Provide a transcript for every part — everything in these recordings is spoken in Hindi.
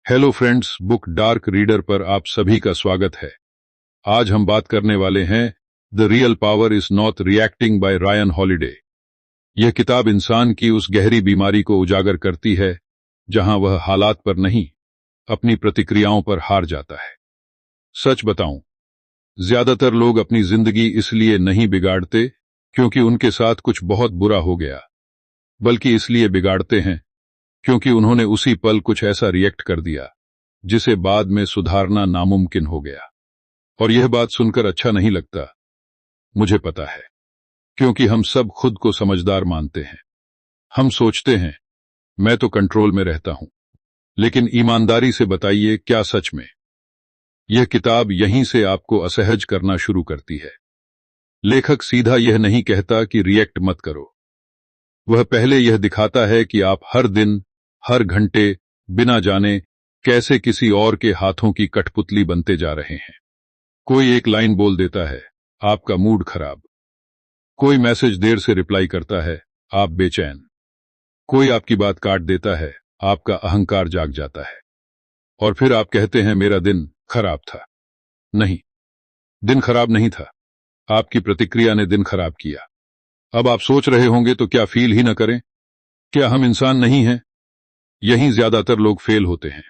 Hello friends, book dark reader पर आप सभी का स्वागत है। आज हम बात करने वाले हैं the real power is not reacting by Ryan Holiday. यह किताब इंसान की उस गहरी बीमारी को उजागर करती है जहां वह हालात पर नहीं, अपनी प्रतिक्रियाओं पर हार जाता है। सच बताऊं, ज्यादातर लोग अपनी जिंदगी इसलिए नहीं बिगाड़ते क्योंकि उनके साथ कुछ बहुत बुरा हो गया, बल्कि इसलिए बिगाड़ते हैं क्योंकि उन्होंने उसी पल कुछ ऐसा रिएक्ट कर दिया जिसे बाद में सुधारना नामुमकिन हो गया। और यह बात सुनकर अच्छा नहीं लगता, मुझे पता है, क्योंकि हम सब खुद को समझदार मानते हैं। हम सोचते हैं मैं तो कंट्रोल में रहता हूं। लेकिन ईमानदारी से बताइए, क्या सच में? यह किताब यहीं से आपको असहज करना शुरू करती है। लेखक सीधा यह नहीं कहता कि रिएक्ट मत करो। वह पहले यह दिखाता है कि आप हर दिन, हर घंटे, बिना जाने कैसे किसी और के हाथों की कठपुतली बनते जा रहे हैं। कोई एक लाइन बोल देता है, आपका मूड खराब। कोई मैसेज देर से रिप्लाई करता है, आप बेचैन। कोई आपकी बात काट देता है, आपका अहंकार जाग जाता है। और फिर आप कहते हैं मेरा दिन खराब था। नहीं, दिन खराब नहीं था, आपकी प्रतिक्रिया ने दिन खराब किया। अब आप सोच रहे होंगे, तो क्या फील ही न करें? क्या हम इंसान नहीं हैं? यहीं ज्यादातर लोग फेल होते हैं।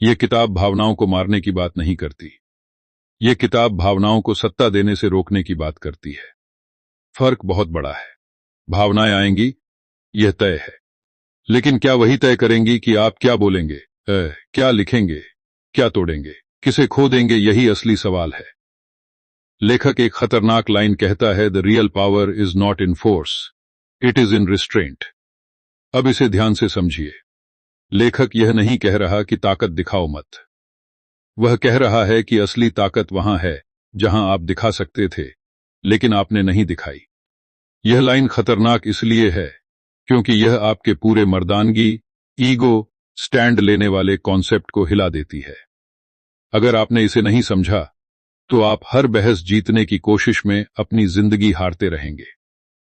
यह किताब भावनाओं को मारने की बात नहीं करती। यह किताब भावनाओं को सत्ता देने से रोकने की बात करती है। फर्क बहुत बड़ा है। भावनाएं आएंगी, यह तय है। लेकिन क्या वही तय करेंगी कि आप क्या बोलेंगे, क्या लिखेंगे, क्या तोड़ेंगे, किसे खो देंगे? यही असली सवाल है। लेखक एक खतरनाक लाइन कहता है, the real power is not in force, it is in restraint. अब इसे ध्यान से समझिए। लेखक यह नहीं कह रहा कि ताकत दिखाओ मत। वह कह रहा है कि असली ताकत वहां है जहां आप दिखा सकते थे, लेकिन आपने नहीं दिखाई। यह लाइन खतरनाक इसलिए है क्योंकि यह आपके पूरे मर्दानगी, ईगो, स्टैंड लेने वाले कॉन्सेप्ट को हिला देती है। अगर आपने इसे नहीं समझा, तो आप हर बहस जीतने की कोशिश में अपनी जिंदगी हारते रहेंगे।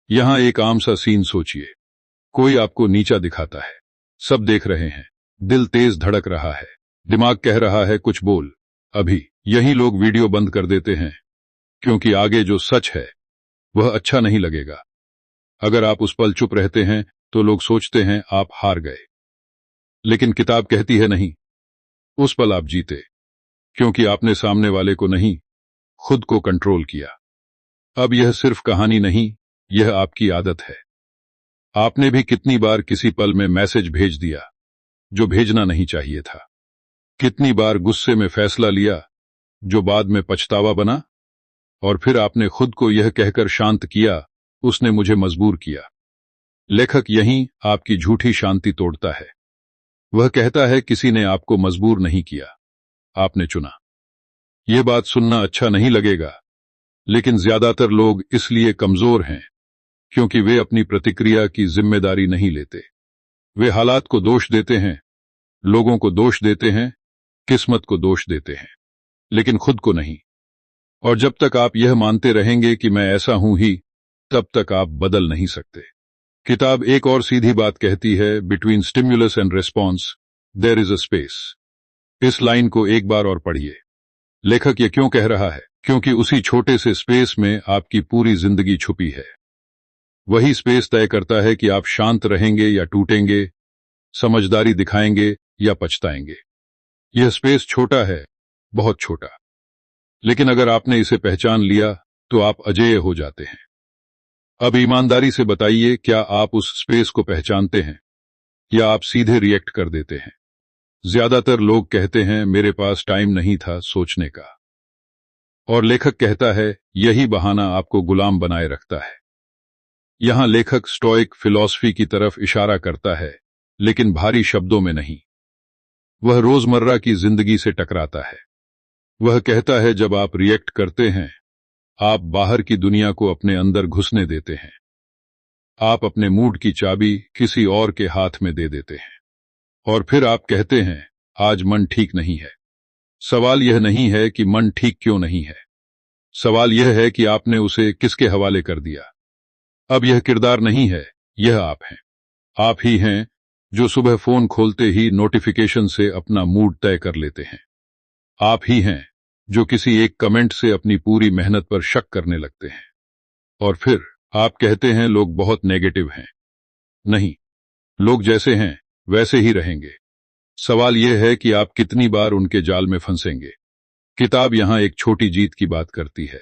यहां एक आम सा सीन सोचिए। कोई आपको नीचा दिखाता है, सब देख रहे हैं, दिल तेज धड़क रहा है, दिमाग कह रहा है कुछ बोल। अभी यही लोग वीडियो बंद कर देते हैं क्योंकि आगे जो सच है वह अच्छा नहीं लगेगा। अगर आप उस पल चुप रहते हैं तो लोग सोचते हैं आप हार गए। लेकिन किताब कहती है नहीं, उस पल आप जीते, क्योंकि आपने सामने वाले को नहीं, खुद को कंट्रोल किया। अब यह सिर्फ कहानी नहीं, यह आपकी आदत है। आपने भी कितनी बार किसी पल में मैसेज भेज दिया जो भेजना नहीं चाहिए था? कितनी बार गुस्से में फैसला लिया जो बाद में पछतावा बना? और फिर आपने खुद को यह कहकर शांत किया, उसने मुझे मजबूर किया। लेखक यहीं आपकी झूठी शांति तोड़ता है। वह कहता है किसी ने आपको मजबूर नहीं किया, आपने चुना। यह बात सुनना अच्छा नहीं लगेगा, लेकिन ज्यादातर लोग इसलिए कमजोर हैं क्योंकि वे अपनी प्रतिक्रिया की जिम्मेदारी नहीं लेते। वे हालात को दोष देते हैं, लोगों को दोष देते हैं, किस्मत को दोष देते हैं, लेकिन खुद को नहीं। और जब तक आप यह मानते रहेंगे कि मैं ऐसा हूं ही, तब तक आप बदल नहीं सकते। किताब एक और सीधी बात कहती है, between stimulus and response there is a space. इस लाइन को एक बार और पढ़िए। लेखक यह क्यों कह रहा है? क्योंकि उसी छोटे से स्पेस में आपकी पूरी जिंदगी छुपी है। वही स्पेस तय करता है कि आप शांत रहेंगे या टूटेंगे, समझदारी दिखाएंगे या पछताएंगे। यह स्पेस छोटा है, बहुत छोटा, लेकिन अगर आपने इसे पहचान लिया तो आप अजेय हो जाते हैं। अब ईमानदारी से बताइए, क्या आप उस स्पेस को पहचानते हैं या आप सीधे रिएक्ट कर देते हैं? ज्यादातर लोग कहते हैं मेरे पास टाइम नहीं था सोचने का। और लेखक कहता है यही बहाना आपको गुलाम बनाए रखता है। यहां लेखक स्टोइक फिलॉसफी की तरफ इशारा करता है, लेकिन भारी शब्दों में नहीं। वह रोजमर्रा की जिंदगी से टकराता है। वह कहता है जब आप रिएक्ट करते हैं, आप बाहर की दुनिया को अपने अंदर घुसने देते हैं। आप अपने मूड की चाबी किसी और के हाथ में दे देते हैं। और फिर आप कहते हैं आज मन ठीक नहीं है। सवाल यह नहीं है कि मन ठीक क्यों नहीं है, सवाल यह है कि आपने उसे किसके हवाले कर दिया। अब यह किरदार नहीं है, यह आप हैं। आप ही हैं जो सुबह फोन खोलते ही नोटिफिकेशन से अपना मूड तय कर लेते हैं। आप ही हैं जो किसी एक कमेंट से अपनी पूरी मेहनत पर शक करने लगते हैं और फिर आप कहते हैं लोग बहुत नेगेटिव हैं। नहीं, लोग जैसे हैं वैसे ही रहेंगे। सवाल यह है कि आप कितनी बार उनके जाल में फंसेंगे। किताब यहां एक छोटी जीत की बात करती है।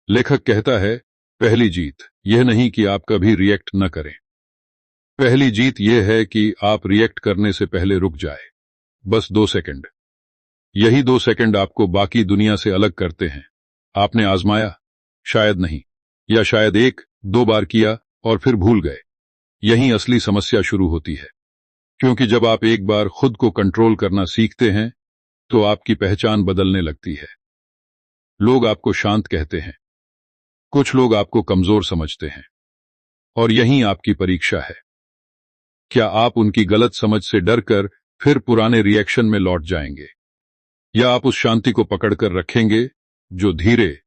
लेखक कहता है, पहली जीत यह नहीं कि आप कभी रिएक्ट न करें। पहली जीत यह है कि आप रिएक्ट करने से पहले रुक जाए, बस 2 सेकंड। यही 2 सेकंड आपको बाकी दुनिया से अलग करते हैं। आपने आजमाया? शायद नहीं, या शायद 1-2 बार किया और फिर भूल गए। यही असली समस्या शुरू होती है, क्योंकि जब आप एक बार खुद को कंट्रोल करना सीखते हैं तो आपकी पहचान बदलने लगती है। लोग आपको शांत कहते हैं, कुछ लोग आपको कमजोर समझते हैं, और यही आपकी परीक्षा है। क्या आप उनकी गलत समझ से डरकर फिर पुराने रिएक्शन में लौट जाएंगे, या आप उस शांति को पकड़कर रखेंगे जो धीरे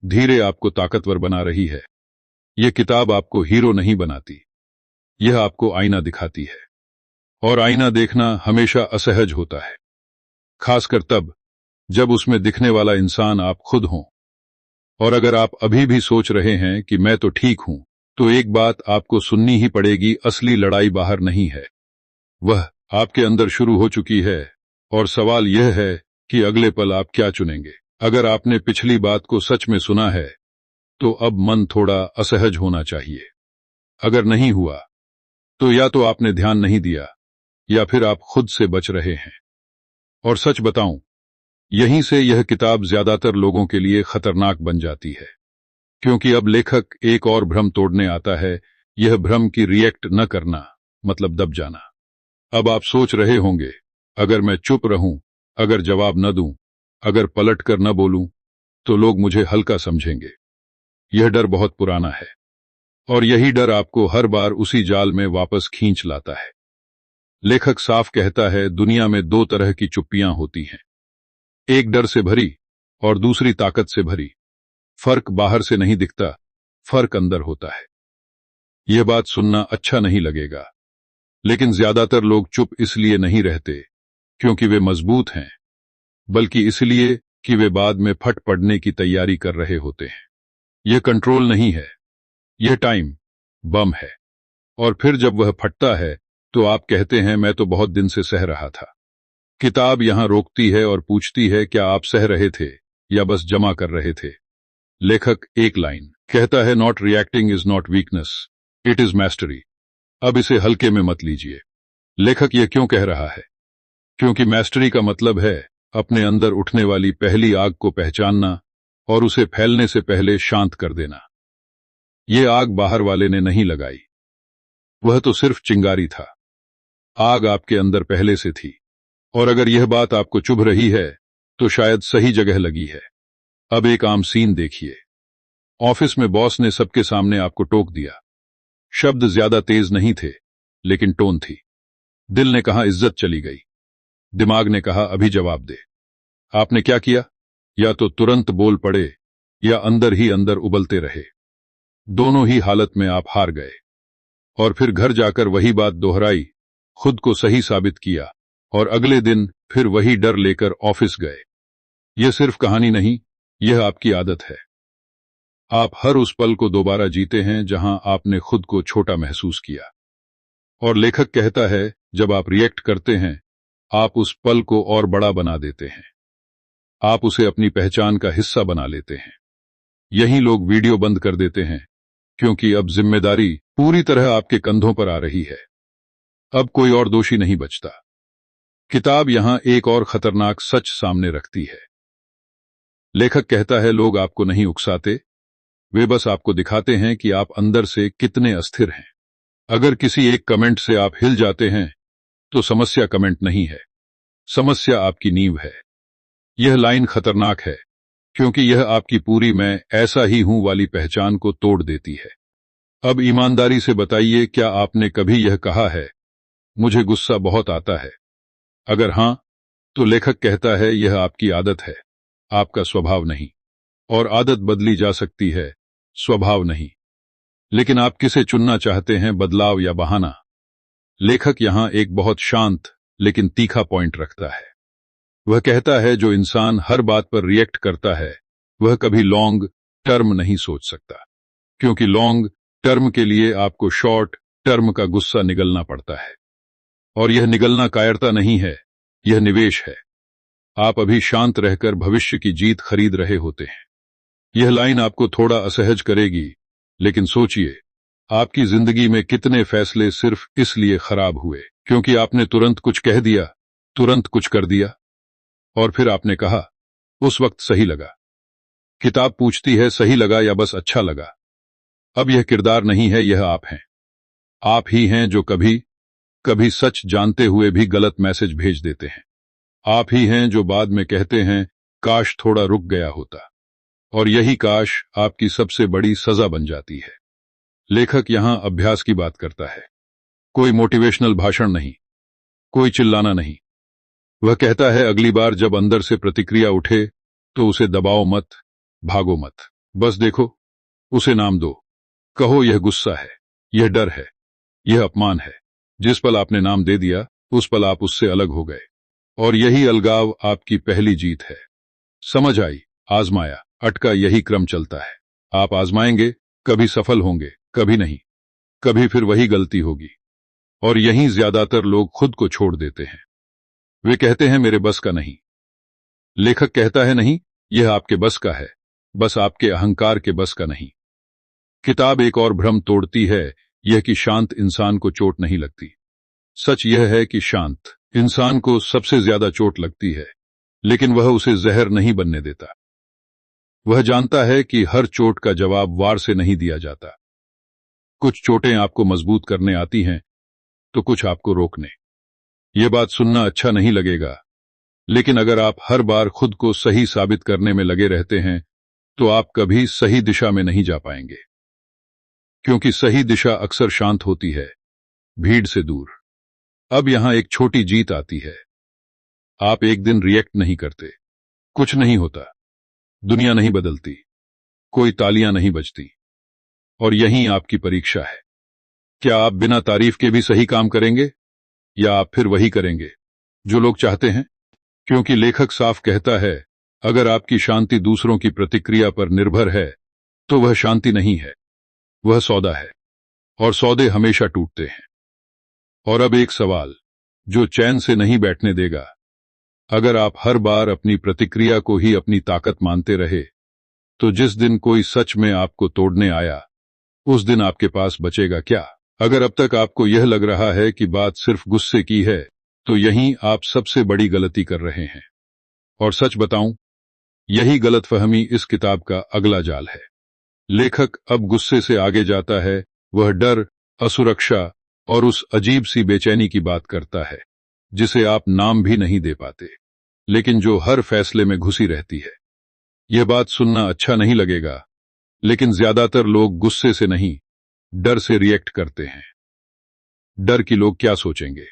धीरे आपको ताकतवर बना रही है। यह किताब आपको हीरो नहीं बनाती, यह आपको आईना दिखाती है, और आईना देखना हमेशा असहज होता है, खासकर तब जब उसमें दिखने वाला इंसान आप खुद हों। और अगर आप अभी भी सोच रहे हैं कि मैं तो ठीक हूं, तो एक बात आपको सुननी ही पड़ेगी, असली लड़ाई बाहर नहीं है, वह आपके अंदर शुरू हो चुकी है। और सवाल यह है कि अगले पल आप क्या चुनेंगे। अगर आपने पिछली बात को सच में सुना है तो अब मन थोड़ा असहज होना चाहिए। अगर नहीं हुआ तो या तो आपने ध्यान नहीं दिया या फिर आप खुद से बच रहे हैं। और सच बताऊं, यहीं से यह किताब ज्यादातर लोगों के लिए खतरनाक बन जाती है, क्योंकि अब लेखक एक और भ्रम तोड़ने आता है। यह भ्रम की रिएक्ट न करना मतलब दब जाना। अब आप सोच रहे होंगे, अगर मैं चुप रहूं, अगर जवाब न दूं, अगर पलट कर न बोलूं, तो लोग मुझे हल्का समझेंगे। यह डर बहुत पुराना है, और यही डर आपको हर बार उसी जाल में वापस खींच लाता है। लेखक साफ कहता है, दुनिया में 2 तरह की चुप्पियां होती हैं, एक डर से भरी और दूसरी ताकत से भरी। फर्क बाहर से नहीं दिखता, फर्क अंदर होता है। यह बात सुनना अच्छा नहीं लगेगा, लेकिन ज्यादातर लोग चुप इसलिए नहीं रहते क्योंकि वे मजबूत हैं, बल्कि इसलिए कि वे बाद में फट पड़ने की तैयारी कर रहे होते हैं। यह कंट्रोल नहीं है, यह टाइम बम है। और फिर जब वह फटता है तो आप कहते हैं, मैं तो बहुत दिन से सह रहा था। किताब यहां रोकती है और पूछती है, क्या आप सह रहे थे या बस जमा कर रहे थे। लेखक एक लाइन कहता है, not reacting is not weakness, it is mastery. अब इसे हल्के में मत लीजिए। लेखक यह क्यों कह रहा है? क्योंकि मैस्टरी का मतलब है अपने अंदर उठने वाली पहली आग को पहचानना और उसे फैलने से पहले शांत कर देना। यह आग बाहर वाले ने नहीं लगाई, वह तो सिर्फ चिंगारी था। आग आपके अंदर पहले से थी, और अगर यह बात आपको चुभ रही है तो शायद सही जगह लगी है। अब एक आम सीन देखिए। ऑफिस में बॉस ने सबके सामने आपको टोक दिया। शब्द ज्यादा तेज नहीं थे, लेकिन टोन थी। दिल ने कहा इज्जत चली गई, दिमाग ने कहा अभी जवाब दे। आपने क्या किया? या तो तुरंत बोल पड़े या अंदर ही अंदर उबलते रहे। दोनों ही हालत में आप हार गए, और फिर घर जाकर वही बात दोहराई, खुद को सही साबित किया, और अगले दिन फिर वही डर लेकर ऑफिस गए। यह सिर्फ कहानी नहीं, यह आपकी आदत है। आप हर उस पल को दोबारा जीते हैं जहां आपने खुद को छोटा महसूस किया। और लेखक कहता है, जब आप रिएक्ट करते हैं आप उस पल को और बड़ा बना देते हैं, आप उसे अपनी पहचान का हिस्सा बना लेते हैं। यही लोग वीडियो बंद कर देते हैं, क्योंकि अब जिम्मेदारी पूरी तरह आपके कंधों पर आ रही है। अब कोई और दोषी नहीं बचता। किताब यहां एक और खतरनाक सच सामने रखती है। लेखक कहता है, लोग आपको नहीं उकसाते, वे बस आपको दिखाते हैं कि आप अंदर से कितने अस्थिर हैं। अगर किसी एक कमेंट से आप हिल जाते हैं तो समस्या कमेंट नहीं है, समस्या आपकी नींव है। यह लाइन खतरनाक है, क्योंकि यह आपकी पूरी मैं ऐसा ही हूं वाली पहचान को तोड़ देती है। अब ईमानदारी से बताइए, क्या आपने कभी यह कहा है, मुझे गुस्सा बहुत आता है? अगर हां, तो लेखक कहता है, यह आपकी आदत है, आपका स्वभाव नहीं। और आदत बदली जा सकती है, स्वभाव नहीं। लेकिन आप किसे चुनना चाहते हैं, बदलाव या बहाना? लेखक यहां एक बहुत शांत लेकिन तीखा पॉइंट रखता है। वह कहता है जो इंसान हर बात पर रिएक्ट करता है वह कभी लॉन्ग टर्म नहीं सोच सकता, क्योंकि लॉन्ग टर्म के लिए आपको शॉर्ट टर्म का गुस्सा निगलना पड़ता है। और यह निगलना कायरता नहीं है, यह निवेश है। आप अभी शांत रहकर भविष्य की जीत खरीद रहे होते हैं। यह लाइन आपको थोड़ा असहज करेगी, लेकिन सोचिए, आपकी जिंदगी में कितने फैसले सिर्फ इसलिए खराब हुए क्योंकि आपने तुरंत कुछ कह दिया, तुरंत कुछ कर दिया, और फिर आपने कहा उस वक्त सही लगा। किताब पूछती है सही लगा या बस अच्छा लगा। अब यह किरदार नहीं है, यह आप हैं। आप ही हैं जो कभी कभी सच जानते हुए भी गलत मैसेज भेज देते हैं। आप ही हैं जो बाद में कहते हैं काश थोड़ा रुक गया होता, और यही काश आपकी सबसे बड़ी सजा बन जाती है। लेखक यहां अभ्यास की बात करता है, कोई मोटिवेशनल भाषण नहीं, कोई चिल्लाना नहीं। वह कहता है अगली बार जब अंदर से प्रतिक्रिया उठे तो उसे दबाओ मत, भागो मत, बस देखो, उसे नाम दो। कहो यह गुस्सा है, यह डर है, यह अपमान है। जिस पल आपने नाम दे दिया उस पल आप उससे अलग हो गए, और यही अलगाव आपकी पहली जीत है। समझ आई, आजमाया, अटका, यही क्रम चलता है। आप आजमाएंगे, कभी सफल होंगे, कभी नहीं, कभी फिर वही गलती होगी, और यहीं ज्यादातर लोग खुद को छोड़ देते हैं। वे कहते हैं मेरे बस का नहीं। लेखक कहता है नहीं, यह आपके बस का है, बस आपके अहंकार के बस का नहीं। किताब एक और भ्रम तोड़ती है, यह कि शांत इंसान को चोट नहीं लगती। सच यह है कि शांत इंसान को सबसे ज्यादा चोट लगती है, लेकिन वह उसे जहर नहीं बनने देता। वह जानता है कि हर चोट का जवाब वार से नहीं दिया जाता। कुछ चोटें आपको मजबूत करने आती हैं, तो कुछ आपको रोकने। यह बात सुनना अच्छा नहीं लगेगा, लेकिन अगर आप हर बार खुद को सही साबित करने में लगे रहते हैं तो आप कभी सही दिशा में नहीं जा पाएंगे, क्योंकि सही दिशा अक्सर शांत होती है, भीड़ से दूर। अब यहां एक छोटी जीत आती है। आप एक दिन रिएक्ट नहीं करते, कुछ नहीं होता, दुनिया नहीं बदलती, कोई तालियां नहीं बजती, और यही आपकी परीक्षा है। क्या आप बिना तारीफ के भी सही काम करेंगे, या आप फिर वही करेंगे जो लोग चाहते हैं? क्योंकि लेखक साफ कहता है, अगर आपकी शांति दूसरों की प्रतिक्रिया पर निर्भर है तो वह शांति नहीं है, वह सौदा है, और सौदे हमेशा टूटते हैं। और अब एक सवाल जो चैन से नहीं बैठने देगा, अगर आप हर बार अपनी प्रतिक्रिया को ही अपनी ताकत मानते रहे तो जिस दिन कोई सच में आपको तोड़ने आया उस दिन आपके पास बचेगा क्या? अगर अब तक आपको यह लग रहा है कि बात सिर्फ गुस्से की है तो यहीं आप सबसे बड़ी गलती कर रहे हैं। और सच बताऊं, यही गलतफहमी इस किताब का अगला जाल है। लेखक अब गुस्से से आगे जाता है, वह डर, असुरक्षा और उस अजीब सी बेचैनी की बात करता है जिसे आप नाम भी नहीं दे पाते, लेकिन जो हर फैसले में घुसी रहती है। यह बात सुनना अच्छा नहीं लगेगा, लेकिन ज्यादातर लोग गुस्से से नहीं, डर से रिएक्ट करते हैं। डर कि लोग क्या सोचेंगे,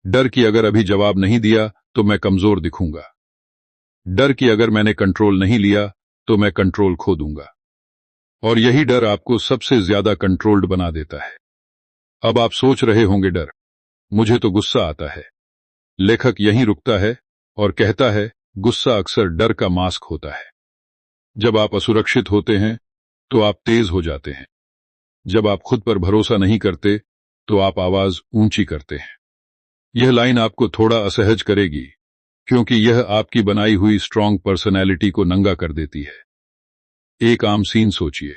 डर कि अगर अभी जवाब नहीं दिया तो मैं कमजोर दिखूंगा, डर कि अगर मैंने कंट्रोल नहीं लिया तो मैं कंट्रोल खो दूंगा। और यही डर आपको सबसे ज्यादा कंट्रोल्ड बना देता है। अब आप सोच रहे होंगे डर, मुझे तो गुस्सा आता है। लेखक यहीं रुकता है और कहता है, गुस्सा अक्सर डर का मास्क होता है। जब आप असुरक्षित होते हैं तो आप तेज हो जाते हैं। जब आप खुद पर भरोसा नहीं करते तो आप आवाज ऊंची करते हैं। यह लाइन आपको थोड़ा असहज करेगी, क्योंकि यह आपकी बनाई हुई स्ट्रांग पर्सनैलिटी को नंगा कर देती है। एक आम सीन सोचिए,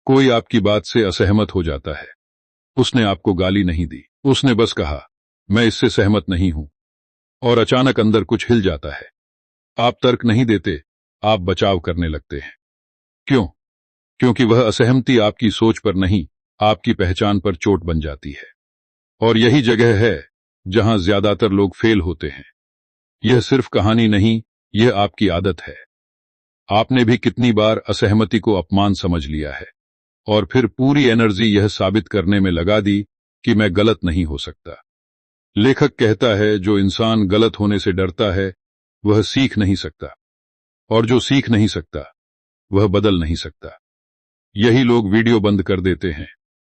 कोई आपकी बात से असहमत हो जाता है। उसने आपको गाली नहीं दी, उसने बस कहा मैं इससे सहमत नहीं हूं, और अचानक अंदर कुछ हिल जाता है। आप तर्क नहीं देते, आप बचाव करने लगते हैं। क्यों? क्योंकि वह असहमति आपकी सोच पर नहीं, आपकी पहचान पर चोट बन जाती है। और यही जगह है जहां ज्यादातर लोग फेल होते हैं। यह सिर्फ कहानी नहीं, यह आपकी आदत है। आपने भी कितनी बार असहमति को अपमान समझ लिया है, और फिर पूरी एनर्जी यह साबित करने में लगा दी कि मैं गलत नहीं हो सकता। लेखक कहता है, जो इंसान गलत होने से डरता है वह सीख नहीं सकता, और जो सीख नहीं सकता वह बदल नहीं सकता। यही लोग वीडियो बंद कर देते हैं,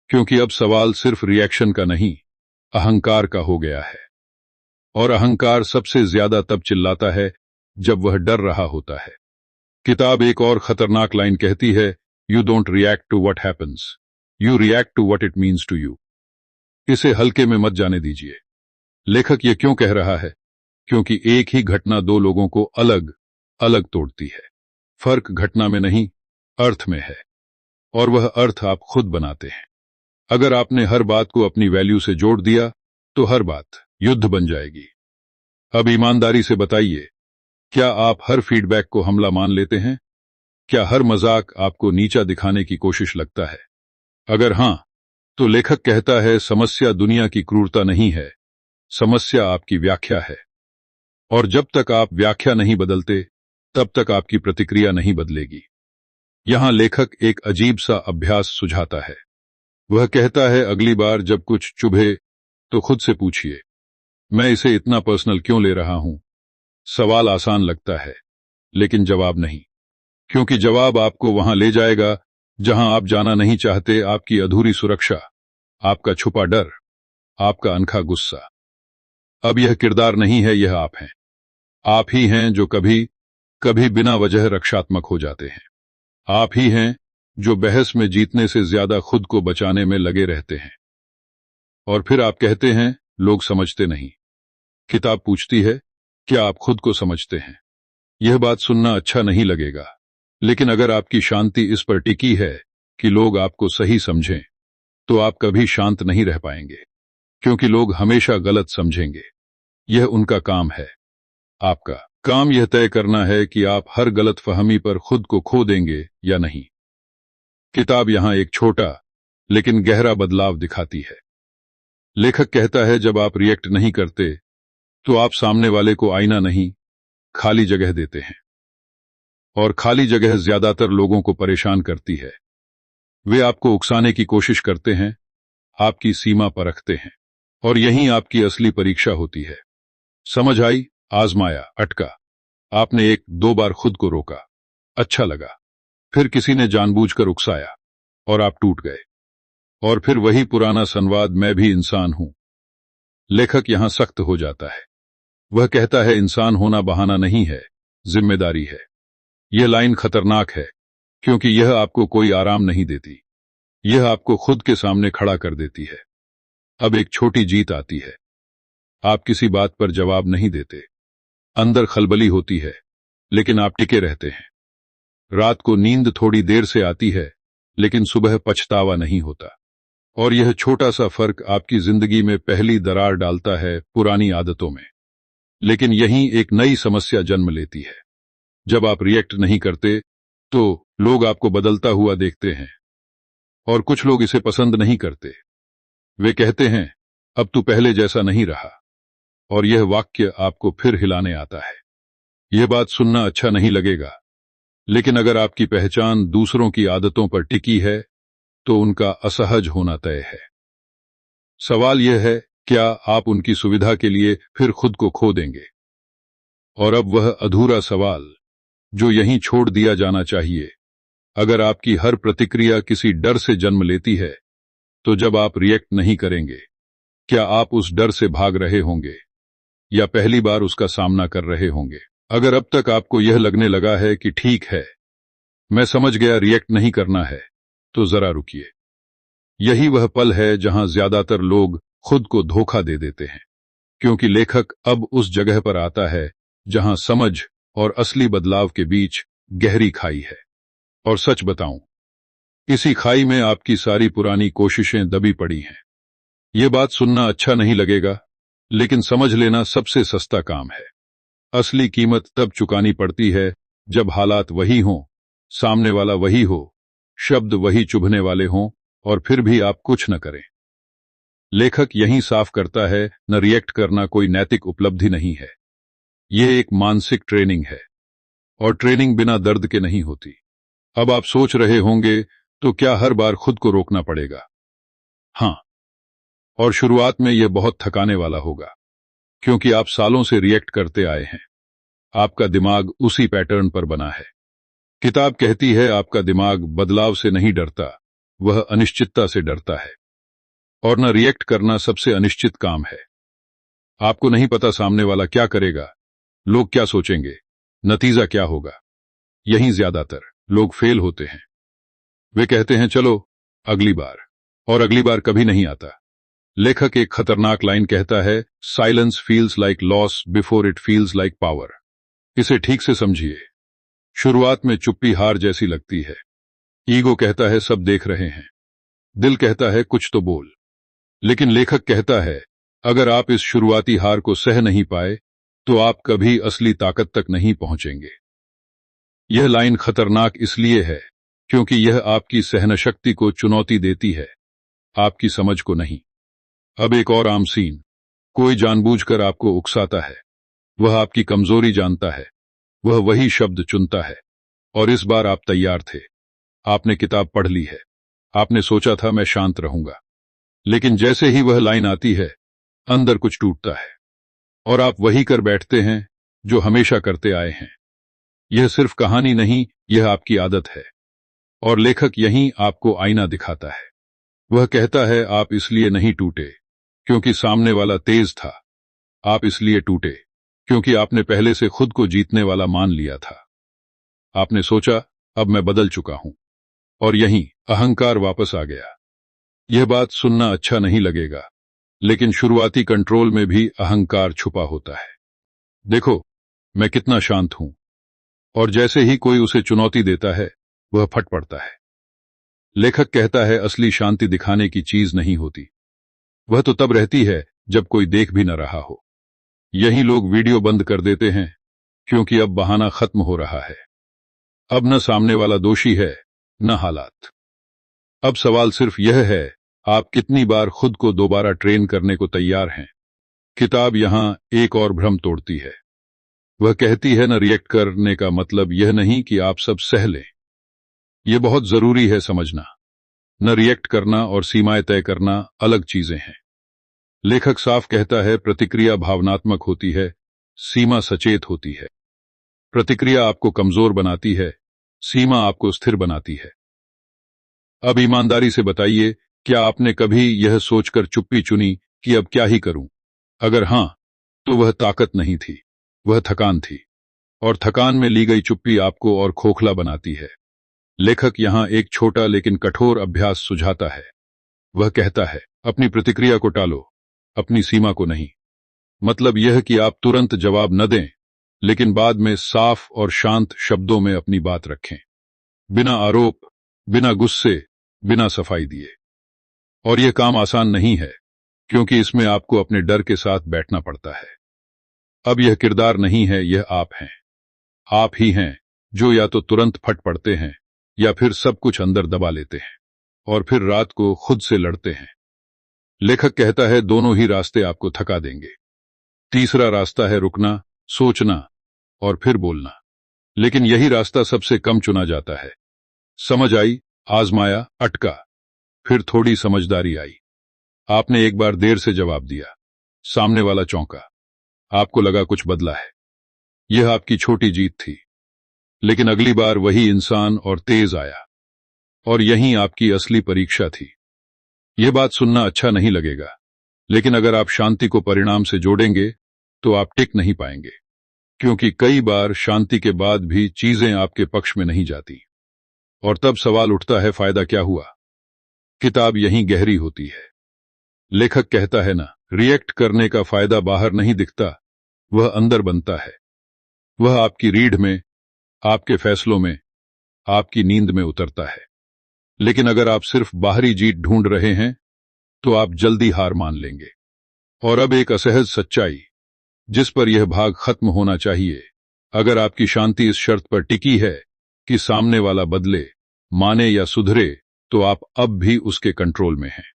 क्योंकि अब सवाल सिर्फ रिएक्शन का नहीं, अहंकार का हो गया है। और अहंकार सबसे ज्यादा तब चिल्लाता है जब वह डर रहा होता है। किताब एक और खतरनाक लाइन कहती है, you don't react to what happens, you react to what it means to you. इसे हल्के में मत जाने दीजिए। लेखक ये क्यों कह रहा है? क्योंकि एक ही घटना दो लोगों को अलग अलग तोड़ती है। फर्क घटना में नहीं, अर्थ में है। और वह अर्थ आप खुद बनाते हैं। अगर आपने हर बात को अपनी वैल्यू से जोड़ दिया तो हर बात युद्ध बन जाएगी। अब ईमानदारी से बताइए, क्या आप हर फीडबैक को हमला मान लेते हैं? क्या हर मजाक आपको नीचा दिखाने की कोशिश लगता है? अगर हां, तो लेखक कहता है समस्या दुनिया की क्रूरता नहीं है, समस्या आपकी व्याख्या है। और जब तक आप व्याख्या नहीं बदलते तब तक आपकी प्रतिक्रिया नहीं बदलेगी। यहां लेखक एक अजीब सा अभ्यास सुझाता है। वह कहता है अगली बार जब कुछ चुभे तो खुद से पूछिए, मैं इसे इतना पर्सनल क्यों ले रहा हूं? सवाल आसान लगता है, लेकिन जवाब नहीं। क्योंकि जवाब आपको वहां ले जाएगा जहां आप जाना नहीं चाहते। आपकी अधूरी सुरक्षा, आपका छुपा डर, आपका अनखा गुस्सा। अब यह किरदार नहीं है, यह आप हैं। आप ही हैं जो कभी कभी बिना वजह रक्षात्मक हो जाते हैं। आप ही हैं जो बहस में जीतने से ज्यादा खुद को बचाने में लगे रहते हैं। और फिर आप कहते हैं लोग समझते नहीं। किताब पूछती है, क्या आप खुद को समझते हैं? यह बात सुनना अच्छा नहीं लगेगा, लेकिन अगर आपकी शांति इस पर टिकी है कि लोग आपको सही समझें, तो आप कभी शांत नहीं रह पाएंगे। क्योंकि लोग हमेशा गलत समझेंगे। यह उनका काम है। आपका काम यह तय करना है कि आप हर गलत फहमी पर खुद को खो देंगे या नहीं। किताब यहां एक छोटा लेकिन गहरा बदलाव दिखाती है। लेखक कहता है जब आप रिएक्ट नहीं करते तो आप सामने वाले को आईना नहीं, खाली जगह देते हैं। और खाली जगह ज्यादातर लोगों को परेशान करती है। वे आपको उकसाने की कोशिश करते हैं, आपकी सीमा परखते हैं। और यही आपकी असली परीक्षा होती है। समझ आई, आजमाया, अटका। आपने एक दो बार खुद को रोका, अच्छा लगा। फिर किसी ने जानबूझकर उकसाया और आप टूट गए। और फिर वही पुराना संवाद, मैं भी इंसान हूं। लेखक यहां सख्त हो जाता है। वह कहता है इंसान होना बहाना नहीं है, जिम्मेदारी है। यह लाइन खतरनाक है क्योंकि यह आपको कोई आराम नहीं देती। यह आपको खुद के सामने खड़ा कर देती है। अब एक छोटी जीत आती है। आप किसी बात पर जवाब नहीं देते। अंदर खलबली होती है, लेकिन आप टिके रहते हैं। रात को नींद थोड़ी देर से आती है, लेकिन सुबह पछतावा नहीं होता। और यह छोटा सा फर्क आपकी जिंदगी में पहली दरार डालता है पुरानी आदतों में। लेकिन यहीं एक नई समस्या जन्म लेती है। जब आप रिएक्ट नहीं करते तो लोग आपको बदलता हुआ देखते हैं। और कुछ लोग इसे पसंद नहीं करते। वे कहते हैं अब तू पहले जैसा नहीं रहा। और यह वाक्य आपको फिर हिलाने आता है। यह बात सुनना अच्छा नहीं लगेगा, लेकिन अगर आपकी पहचान दूसरों की आदतों पर टिकी है तो उनका असहज होना तय है। सवाल यह है, क्या आप उनकी सुविधा के लिए फिर खुद को खो देंगे? और अब वह अधूरा सवाल जो यहीं छोड़ दिया जाना चाहिए। अगर आपकी हर प्रतिक्रिया किसी डर से जन्म लेती है, तो जब आप रिएक्ट नहीं करेंगे, क्या आप उस डर से भाग रहे होंगे या पहली बार उसका सामना कर रहे होंगे? अगर अब तक आपको यह लगने लगा है कि ठीक है, मैं समझ गया, रिएक्ट नहीं करना है, तो जरा रुकिए। यही वह पल है जहां ज्यादातर लोग खुद को धोखा दे देते हैं। क्योंकि लेखक अब उस जगह पर आता है जहां समझ और असली बदलाव के बीच गहरी खाई है। और सच बताऊं, इसी खाई में आपकी सारी पुरानी कोशिशें दबी पड़ी हैं। यह बात सुनना अच्छा नहीं लगेगा, लेकिन समझ लेना सबसे सस्ता काम है। असली कीमत तब चुकानी पड़ती है जब हालात वही हों, सामने वाला वही हो, शब्द वही चुभने वाले हों, और फिर भी आप कुछ न करें। लेखक यही साफ करता है, न रिएक्ट करना कोई नैतिक उपलब्धि नहीं है। यह एक मानसिक ट्रेनिंग है। और ट्रेनिंग बिना दर्द के नहीं होती। अब आप सोच रहे होंगे, तो क्या हर बार खुद को रोकना पड़ेगा? हां। और शुरुआत में यह बहुत थकाने वाला होगा, क्योंकि आप सालों से रिएक्ट करते आए हैं। आपका दिमाग उसी पैटर्न पर बना है। किताब कहती है आपका दिमाग बदलाव से नहीं डरता, वह अनिश्चितता से डरता है। और न रिएक्ट करना सबसे अनिश्चित काम है। आपको नहीं पता सामने वाला क्या करेगा, लोग क्या सोचेंगे, नतीजा क्या होगा। यहीं ज्यादातर लोग फेल होते हैं। वे कहते हैं चलो अगली बार, और अगली बार कभी नहीं आता। लेखक एक खतरनाक लाइन कहता है, silence feels like loss before it feels like power. इसे ठीक से समझिए। शुरुआत में चुप्पी हार जैसी लगती है। ईगो कहता है सब देख रहे हैं, दिल कहता है कुछ तो बोल। लेकिन लेखक कहता है, अगर आप इस शुरुआती हार को सह नहीं पाए तो आप कभी असली ताकत तक नहीं पहुंचेंगे। यह लाइन खतरनाक इसलिए है क्योंकि यह आपकी सहनशक्ति को चुनौती देती है, आपकी समझ को नहीं। अब एक और आम सीन। कोई जानबूझकर आपको उकसाता है, वह आपकी कमजोरी जानता है, वह वही शब्द चुनता है। और इस बार आप तैयार थे, आपने किताब पढ़ ली है, आपने सोचा था मैं शांत रहूंगा। लेकिन जैसे ही वह लाइन आती है, अंदर कुछ टूटता है और आप वही कर बैठते हैं जो हमेशा करते आए हैं। यह सिर्फ कहानी नहीं, यह आपकी आदत है। और लेखक यहीं आपको आईना दिखाता है। वह कहता है आप इसलिए नहीं टूटे क्योंकि सामने वाला तेज था, आप इसलिए टूटे क्योंकि आपने पहले से खुद को जीतने वाला मान लिया था। आपने सोचा अब मैं बदल चुका हूं, और यहीं अहंकार वापस आ गया। यह बात सुनना अच्छा नहीं लगेगा, लेकिन शुरुआती कंट्रोल में भी अहंकार छुपा होता है। देखो मैं कितना शांत हूं, और जैसे ही कोई उसे चुनौती देता है वह फट पड़ता है। लेखक कहता है असली शांति दिखाने की चीज नहीं होती, वह तो तब रहती है जब कोई देख भी न रहा हो। यही लोग वीडियो बंद कर देते हैं क्योंकि अब बहाना खत्म हो रहा है। अब न सामने वाला दोषी है, न हालात। अब सवाल सिर्फ यह है, आप कितनी बार खुद को दोबारा ट्रेन करने को तैयार हैं। किताब यहां एक और भ्रम तोड़ती है। वह कहती है न रिएक्ट करने का मतलब यह नहीं कि आप सब सह लें। यह बहुत जरूरी है समझना। न रिएक्ट करना और सीमाएं तय करना अलग चीजें हैं। लेखक साफ कहता है प्रतिक्रिया भावनात्मक होती है, सीमा सचेत होती है। प्रतिक्रिया आपको कमजोर बनाती है, सीमा आपको स्थिर बनाती है। अब ईमानदारी से बताइए, क्या आपने कभी यह सोचकर चुप्पी चुनी कि अब क्या ही करूं? अगर हां, तो वह ताकत नहीं थी, वह थकान थी। और थकान में ली गई चुप्पी आपको और खोखला बनाती है। लेखक यहां एक छोटा लेकिन कठोर अभ्यास सुझाता है। वह कहता है, अपनी प्रतिक्रिया को टालो, अपनी सीमा को नहीं। मतलब यह कि आप तुरंत जवाब न दें, लेकिन बाद में साफ और शांत शब्दों में अपनी बात रखें, बिना आरोप, बिना गुस्से, बिना सफाई दिए। और यह काम आसान नहीं है, क्योंकि इसमें आपको अपने डर के साथ बैठना पड़ता है। अब यह किरदार नहीं है, यह आप हैं। आप ही हैं जो या तो तुरंत फट पड़ते हैं या फिर सब कुछ अंदर दबा लेते हैं और फिर रात को खुद से लड़ते हैं। लेखक कहता है दोनों ही रास्ते आपको थका देंगे। तीसरा रास्ता है रुकना, सोचना और फिर बोलना। लेकिन यही रास्ता सबसे कम चुना जाता है। समझ आई, आजमाया, अटका, फिर थोड़ी समझदारी आई। आपने एक बार देर से जवाब दिया, सामने वाला चौंका, आपको लगा कुछ बदला है। यह आपकी छोटी जीत थी। लेकिन अगली बार वही इंसान और तेज आया, और यही आपकी असली परीक्षा थी। यह बात सुनना अच्छा नहीं लगेगा, लेकिन अगर आप शांति को परिणाम से जोड़ेंगे तो आप टिक नहीं पाएंगे, क्योंकि कई बार शांति के बाद भी चीजें आपके पक्ष में नहीं जाती। और तब सवाल उठता है, फायदा क्या हुआ? किताब यहीं गहरी होती है। लेखक कहता है ना, रिएक्ट करने का फायदा बाहर नहीं दिखता, वह अंदर बनता है। वह आपकी रीढ़ में, आपके फैसलों में, आपकी नींद में उतरता है। लेकिन अगर आप सिर्फ बाहरी जीत ढूंढ रहे हैं तो आप जल्दी हार मान लेंगे। और अब एक असहज सच्चाई जिस पर यह भाग खत्म होना चाहिए। अगर आपकी शांति इस शर्त पर टिकी है कि सामने वाला बदले, माने या सुधरे, तो आप अब भी उसके कंट्रोल में हैं।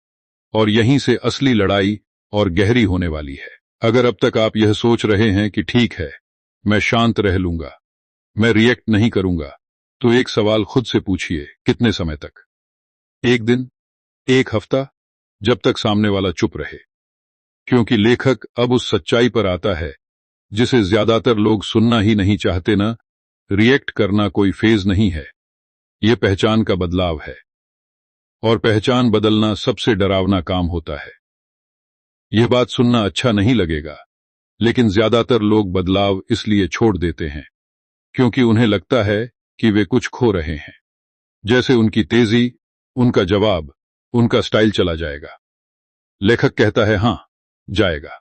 और यहीं से असली लड़ाई और गहरी होने वाली है। अगर अब तक आप यह सोच रहे हैं कि ठीक है, मैं शांत रह लूंगा, मैं रिएक्ट नहीं करूंगा, तो एक सवाल खुद से पूछिए, कितने समय तक? एक दिन, एक हफ्ता, जब तक सामने वाला चुप रहे। क्योंकि लेखक अब उस सच्चाई पर आता है जिसे ज्यादातर लोग सुनना ही नहीं चाहते ना, रिएक्ट करना कोई फेज नहीं है, यह पहचान का बदलाव है। और पहचान बदलना सबसे डरावना काम होता है। यह बात सुनना अच्छा नहीं लगेगा, लेकिन ज्यादातर लोग बदलाव इसलिए छोड़ देते हैं क्योंकि उन्हें लगता है कि वे कुछ खो रहे हैं। जैसे उनकी तेजी, उनका जवाब, उनका स्टाइल चला जाएगा। लेखक कहता है हां, जाएगा,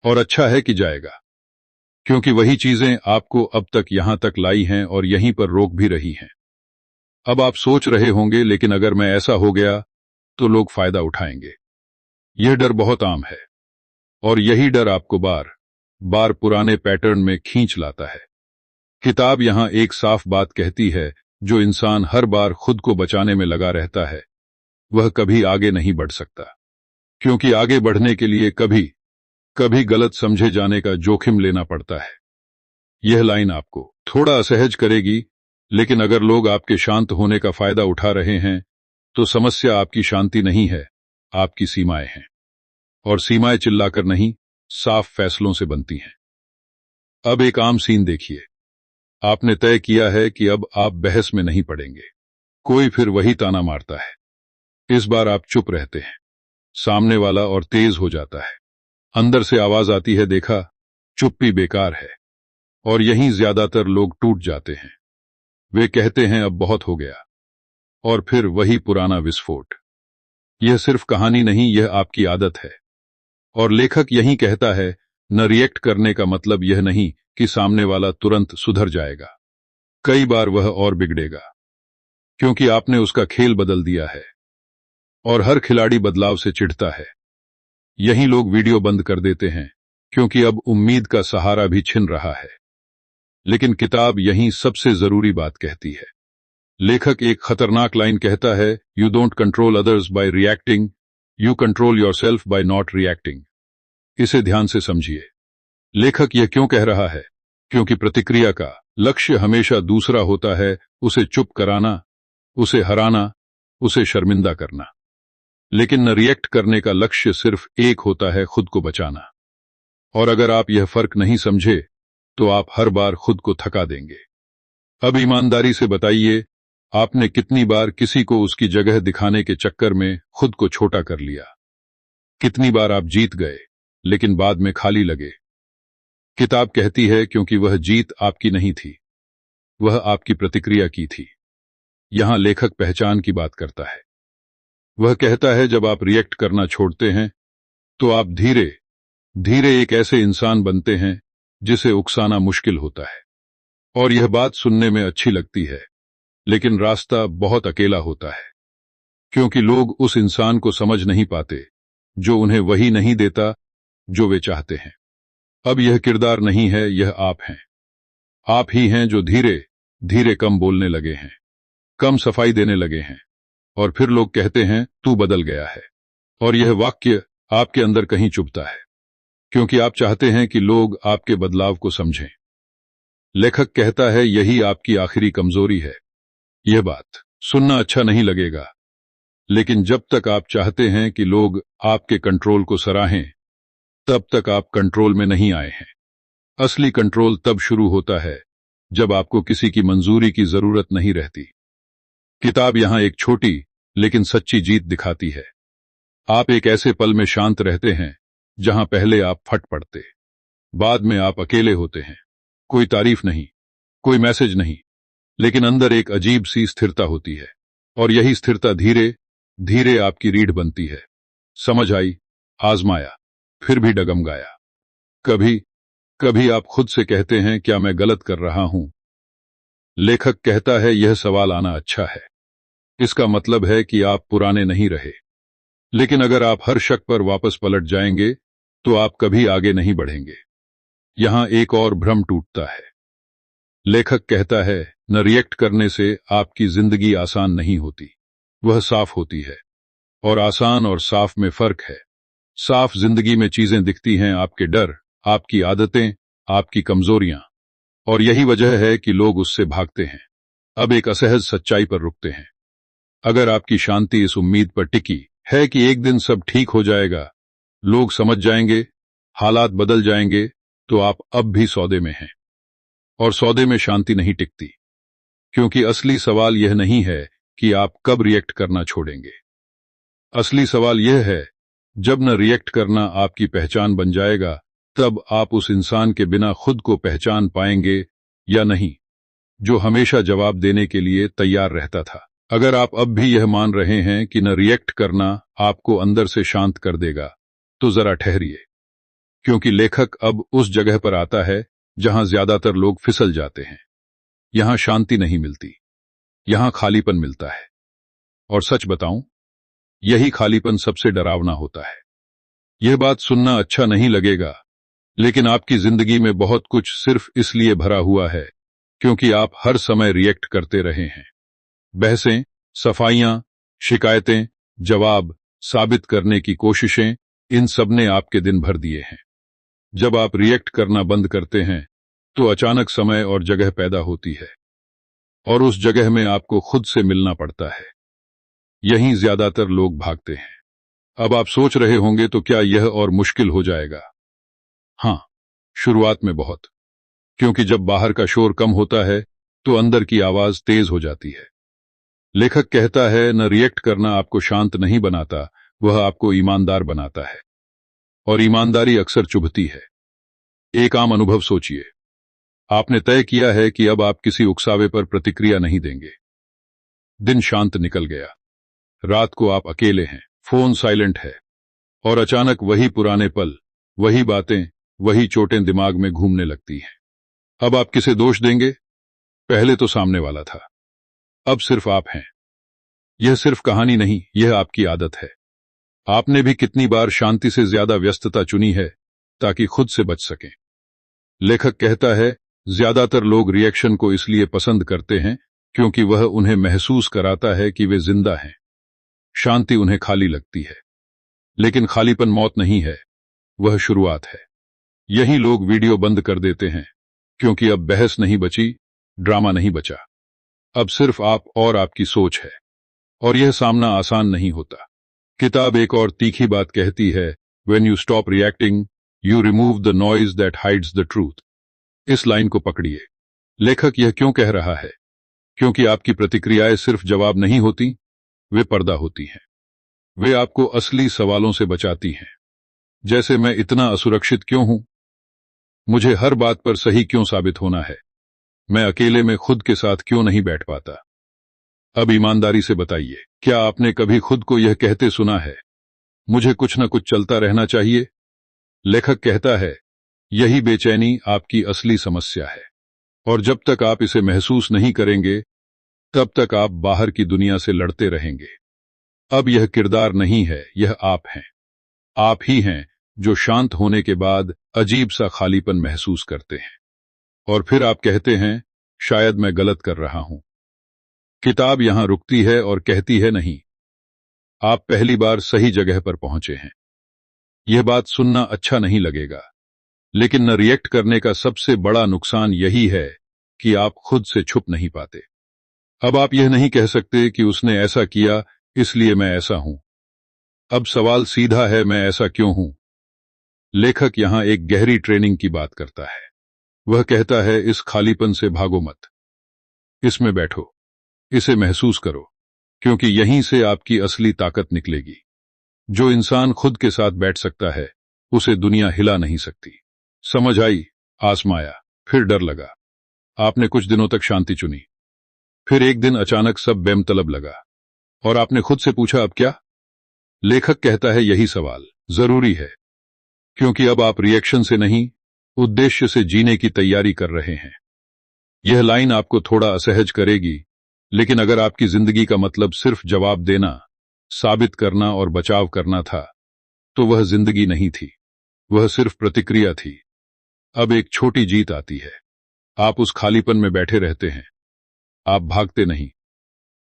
और अच्छा है कि जाएगा, क्योंकि वही चीजें आपको अब तक यहां तक लाई हैं और यहीं पर रोक भी रही हैं। अब आप सोच रहे होंगे, लेकिन अगर मैं ऐसा हो गया तो लोग फायदा उठाएंगे। यह डर बहुत आम है, और यही डर आपको बार बार पुराने पैटर्न में खींच लाता है। किताब यहां एक साफ बात कहती है, जो इंसान हर बार खुद को बचाने में लगा रहता है वह कभी आगे नहीं बढ़ सकता, क्योंकि आगे बढ़ने के लिए कभी कभी गलत समझे जाने का जोखिम लेना पड़ता है। यह लाइन आपको थोड़ा असहज करेगी, लेकिन अगर लोग आपके शांत होने का फायदा उठा रहे हैं तो समस्या आपकी शांति नहीं है, आपकी सीमाएं हैं। और सीमाएं चिल्लाकर नहीं, साफ फैसलों से बनती हैं। अब एक आम सीन देखिए। आपने तय किया है कि अब आप बहस में नहीं पड़ेंगे। कोई फिर वही ताना मारता है। इस बार आप चुप रहते हैं। सामने वाला और तेज हो जाता है। अंदर से आवाज आती है, देखा, चुप्पी बेकार है। और यहीं ज्यादातर लोग टूट जाते हैं। वे कहते हैं अब बहुत हो गया, और फिर वही पुराना विस्फोट। यह सिर्फ कहानी नहीं, यह आपकी आदत है। और लेखक यही कहता है, न रिएक्ट करने का मतलब यह नहीं कि सामने वाला तुरंत सुधर जाएगा। कई बार वह और बिगड़ेगा, क्योंकि आपने उसका खेल बदल दिया है। और हर खिलाड़ी बदलाव से चिढ़ता है। यही लोग वीडियो बंद कर देते हैं, क्योंकि अब उम्मीद का सहारा भी छिन रहा है। लेकिन किताब यही सबसे जरूरी बात कहती है। लेखक एक खतरनाक लाइन कहता है, you don't control others by reacting, you control yourself by not reacting. इसे ध्यान से समझिए। लेखक यह क्यों कह रहा है? क्योंकि प्रतिक्रिया का लक्ष्य हमेशा दूसरा होता है, उसे चुप कराना, उसे हराना, उसे शर्मिंदा करना। लेकिन न रिएक्ट करने का लक्ष्य सिर्फ एक होता है, खुद को बचाना। और अगर आप यह फर्क नहीं समझे तो आप हर बार खुद को थका देंगे। अब ईमानदारी से बताइए, आपने कितनी बार किसी को उसकी जगह दिखाने के चक्कर में खुद को छोटा कर लिया? कितनी बार आप जीत गए लेकिन बाद में खाली लगे? किताब कहती है, क्योंकि वह जीत आपकी नहीं थी, वह आपकी प्रतिक्रिया की थी। यहां लेखक पहचान की बात करता है। वह कहता है, जब आप रिएक्ट करना छोड़ते हैं तो आप धीरे धीरे एक ऐसे इंसान बनते हैं जिसे उकसाना मुश्किल होता है। और यह बात सुनने में अच्छी लगती है, लेकिन रास्ता बहुत अकेला होता है, क्योंकि लोग उस इंसान को समझ नहीं पाते जो उन्हें वही नहीं देता जो वे चाहते हैं। अब यह किरदार नहीं है, यह आप हैं। आप ही हैं जो धीरे धीरे कम बोलने लगे हैं, कम सफाई देने लगे हैं, और फिर लोग कहते हैं तू बदल गया है। और यह वाक्य आपके अंदर कहीं चुभता है, क्योंकि आप चाहते हैं कि लोग आपके बदलाव को समझें। लेखक कहता है, यही आपकी आखिरी कमजोरी है। यह बात सुनना अच्छा नहीं लगेगा, लेकिन जब तक आप चाहते हैं कि लोग आपके कंट्रोल को सराहें, तब तक आप कंट्रोल में नहीं आए हैं। असली कंट्रोल तब शुरू होता है जब आपको किसी की मंजूरी की जरूरत नहीं रहती। किताब यहां एक छोटी लेकिन सच्ची जीत दिखाती है। आप एक ऐसे पल में शांत रहते हैं जहां पहले आप फट पड़ते। बाद में आप अकेले होते हैं। कोई तारीफ नहीं, कोई मैसेज नहीं, लेकिन अंदर एक अजीब सी स्थिरता होती है। और यही स्थिरता धीरे धीरे आपकी रीढ़ बनती है। समझ आई, आजमाया, फिर भी डगमगाया। कभी कभी आप खुद से कहते हैं, क्या मैं गलत कर रहा हूं? लेखक कहता है, यह सवाल आना अच्छा है। इसका मतलब है कि आप पुराने नहीं रहे। लेकिन अगर आप हर शक पर वापस पलट जाएंगे तो आप कभी आगे नहीं बढ़ेंगे। यहां एक और भ्रम टूटता है। लेखक कहता है, न रिएक्ट करने से आपकी जिंदगी आसान नहीं होती, वह साफ होती है। और आसान और साफ में फर्क है। साफ जिंदगी में चीजें दिखती हैं, आपके डर, आपकी आदतें, आपकी कमजोरियां, और यही वजह है कि लोग उससे भागते हैं। अब एक असहज सच्चाई पर रुकते हैं। अगर आपकी शांति इस उम्मीद पर टिकी है कि एक दिन सब ठीक हो जाएगा, लोग समझ जाएंगे, हालात बदल जाएंगे, तो आप अब भी सौदे में हैं। और सौदे में शांति नहीं टिकती, क्योंकि असली सवाल यह नहीं है कि आप कब रिएक्ट करना छोड़ेंगे। असली सवाल यह है, जब न रिएक्ट करना आपकी पहचान बन जाएगा, तब आप उस इंसान के बिना खुद को पहचान पाएंगे या नहीं, जो हमेशा जवाब देने के लिए तैयार रहता था। अगर आप अब भी यह मान रहे हैं कि न रिएक्ट करना आपको अंदर से शांत कर देगा, तो जरा ठहरिए, क्योंकि लेखक अब उस जगह पर आता है जहां ज्यादातर लोग फिसल जाते हैं। यहां शांति नहीं मिलती, यहां खालीपन मिलता है। और सच बताऊं, यही खालीपन सबसे डरावना होता है। यह बात सुनना अच्छा नहीं लगेगा, लेकिन आपकी जिंदगी में बहुत कुछ सिर्फ इसलिए भरा हुआ है क्योंकि आप हर समय रिएक्ट करते रहे हैं। बहसें, सफाइयां, शिकायतें, जवाब, साबित करने की कोशिशें, इन सब ने आपके दिन भर दिए हैं। जब आप रिएक्ट करना बंद करते हैं, तो अचानक समय और जगह पैदा होती है, और उस जगह में आपको खुद से मिलना पड़ता है। यहीं ज्यादातर लोग भागते हैं। अब आप सोच रहे होंगे, तो क्या यह और मुश्किल हो जाएगा? हां, शुरुआत में बहुत, क्योंकि जब बाहर का शोर कम होता है तो अंदर की आवाज तेज हो जाती है। लेखक कहता है, न रिएक्ट करना आपको शांत नहीं बनाता, वह आपको ईमानदार बनाता है। और ईमानदारी अक्सर चुभती है। एक आम अनुभव सोचिए। आपने तय किया है कि अब आप किसी उकसावे पर प्रतिक्रिया नहीं देंगे। दिन शांत निकल गया, रात को आप अकेले हैं, फोन साइलेंट है, और अचानक वही पुराने पल, वही बातें, वही चोटें दिमाग में घूमने लगती हैं। अब आप किसे दोष देंगे? पहले तो सामने वाला था, अब सिर्फ आप हैं। यह सिर्फ कहानी नहीं, यह आपकी आदत है। आपने भी कितनी बार शांति से ज्यादा व्यस्तता चुनी है ताकि खुद से बच सकें। लेखक कहता है, ज्यादातर लोग रिएक्शन को इसलिए पसंद करते हैं क्योंकि वह उन्हें महसूस कराता है कि वे जिंदा हैं। शांति उन्हें खाली लगती है, लेकिन खालीपन मौत नहीं है, वह शुरुआत है। यही लोग वीडियो बंद कर देते हैं, क्योंकि अब बहस नहीं बची, ड्रामा नहीं बचा। अब सिर्फ आप और आपकी सोच है, और यह सामना आसान नहीं होता। किताब एक और तीखी बात कहती है, When you stop reacting, you remove the noise that hides the truth. इस लाइन को पकड़िए। लेखक यह क्यों कह रहा है? क्योंकि आपकी प्रतिक्रियाएं सिर्फ जवाब नहीं होती, वे पर्दा होती हैं। वे आपको असली सवालों से बचाती हैं। जैसे, मैं इतना असुरक्षित क्यों हूं? मुझे हर बात पर सही क्यों साबित होना है? मैं अकेले में खुद के साथ क्यों नहीं बैठ पाता? अब ईमानदारी से बताइए, क्या आपने कभी खुद को यह कहते सुना है, मुझे कुछ न कुछ चलता रहना चाहिए? लेखक कहता है, यही बेचैनी आपकी असली समस्या है, और जब तक आप इसे महसूस नहीं करेंगे, तब तक आप बाहर की दुनिया से लड़ते रहेंगे। अब यह किरदार नहीं है, यह आप हैं। आप ही हैं जो शांत होने के बाद अजीब सा खालीपन महसूस करते हैं, और फिर आप कहते हैं, शायद मैं गलत कर रहा हूं। किताब यहां रुकती है और कहती है, नहीं, आप पहली बार सही जगह पर पहुंचे हैं। यह बात सुनना अच्छा नहीं लगेगा, लेकिन न रिएक्ट करने का सबसे बड़ा नुकसान यही है कि आप खुद से छुप नहीं पाते। अब आप यह नहीं कह सकते कि उसने ऐसा किया इसलिए मैं ऐसा हूं। अब सवाल सीधा है, मैं ऐसा क्यों हूं? लेखक यहां एक गहरी ट्रेनिंग की बात करता है। वह कहता है, इस खालीपन से भागो मत, इसमें बैठो, इसे महसूस करो, क्योंकि यहीं से आपकी असली ताकत निकलेगी। जो इंसान खुद के साथ बैठ सकता है, उसे दुनिया हिला नहीं सकती। समझ आई? आजमाया, फिर डर लगा। आपने कुछ दिनों तक शांति चुनी, फिर एक दिन अचानक सब बेमतलब लगा, और आपने खुद से पूछा, अब क्या? लेखक कहता है, यही सवाल जरूरी है, क्योंकि अब आप रिएक्शन से नहीं, उद्देश्य से जीने की तैयारी कर रहे हैं। यह लाइन आपको थोड़ा असहज करेगी, लेकिन अगर आपकी जिंदगी का मतलब सिर्फ जवाब देना, साबित करना और बचाव करना था, तो वह जिंदगी नहीं थी, वह सिर्फ प्रतिक्रिया थी। अब एक छोटी जीत आती है। आप उस खालीपन में बैठे रहते हैं। आप भागते नहीं,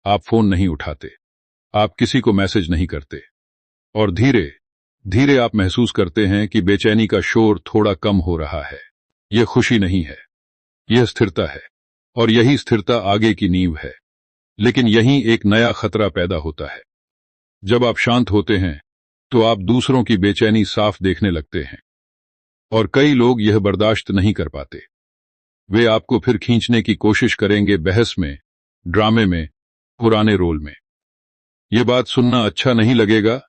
आप फोन नहीं उठाते, आप किसी को मैसेज नहीं करते, और धीरे धीरे आप महसूस करते हैं कि बेचैनी का शोर थोड़ा कम हो रहा है। यह खुशी नहीं है, यह स्थिरता है, और यही स्थिरता आगे की नींव है। लेकिन यहीं एक नया खतरा पैदा होता है। जब आप शांत होते हैं, तो आप दूसरों की बेचैनी साफ देखने लगते हैं, और कई लोग यह बर्दाश्त नहीं कर पाते। वे आपको फिर खींचने की कोशिश करेंगे, बहस में, ड्रामे में, पुराने रोल में। ये बात सुनना अच्छा नहीं लगेगा,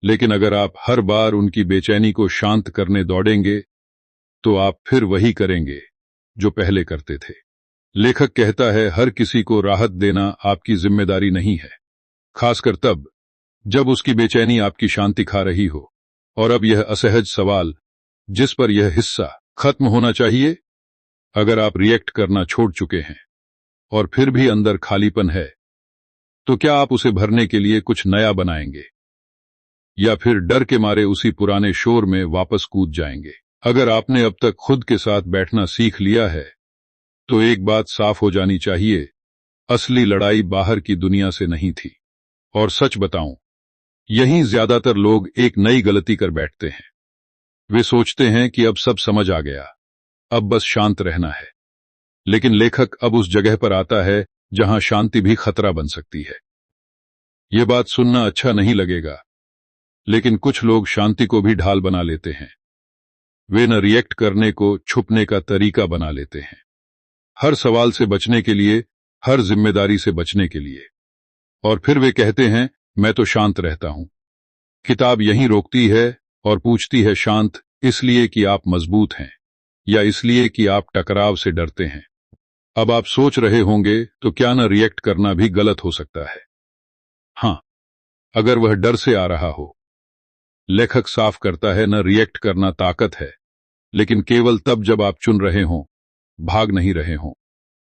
लेकिन अगर आप हर बार उनकी बेचैनी को शांत करने दौड़ेंगे तो आप फिर वही करेंगे जो पहले करते थे। लेखक कहता है, हर किसी को राहत देना आपकी जिम्मेदारी नहीं है, खासकर तब जब उसकी बेचैनी आपकी शांति खा रही हो। और अब यह असहज सवाल जिस पर यह हिस्सा खत्म होना चाहिए, अगर आप रिएक्ट करना छोड़ चुके हैं और फिर भी अंदर खालीपन है, तो क्या आप उसे भरने के लिए कुछ नया बनाएंगे या फिर डर के मारे उसी पुराने शोर में वापस कूद जाएंगे? अगर आपने अब तक खुद के साथ बैठना सीख लिया है, तो एक बात साफ हो जानी चाहिए, असली लड़ाई बाहर की दुनिया से नहीं थी। और सच बताऊं, यहीं ज्यादातर लोग एक नई गलती कर बैठते हैं। वे सोचते हैं कि अब सब समझ आ गया, अब बस शांत रहना है। लेकिन लेखक अब उस जगह पर आता है जहां शांति भी खतरा बन सकती है। यह बात सुनना अच्छा नहीं लगेगा, लेकिन कुछ लोग शांति को भी ढाल बना लेते हैं। वे न रिएक्ट करने को छुपने का तरीका बना लेते हैं, हर सवाल से बचने के लिए, हर जिम्मेदारी से बचने के लिए। और फिर वे कहते हैं, मैं तो शांत रहता हूं। किताब यहीं रोकती है और पूछती है, शांत इसलिए कि आप मजबूत हैं या इसलिए कि आप टकराव से डरते हैं? अब आप सोच रहे होंगे, तो क्या न रिएक्ट करना भी गलत हो सकता है? हां, अगर वह डर से आ रहा हो। लेखक साफ करता है, न रिएक्ट करना ताकत है, लेकिन केवल तब जब आप चुन रहे हों, भाग नहीं रहे हों।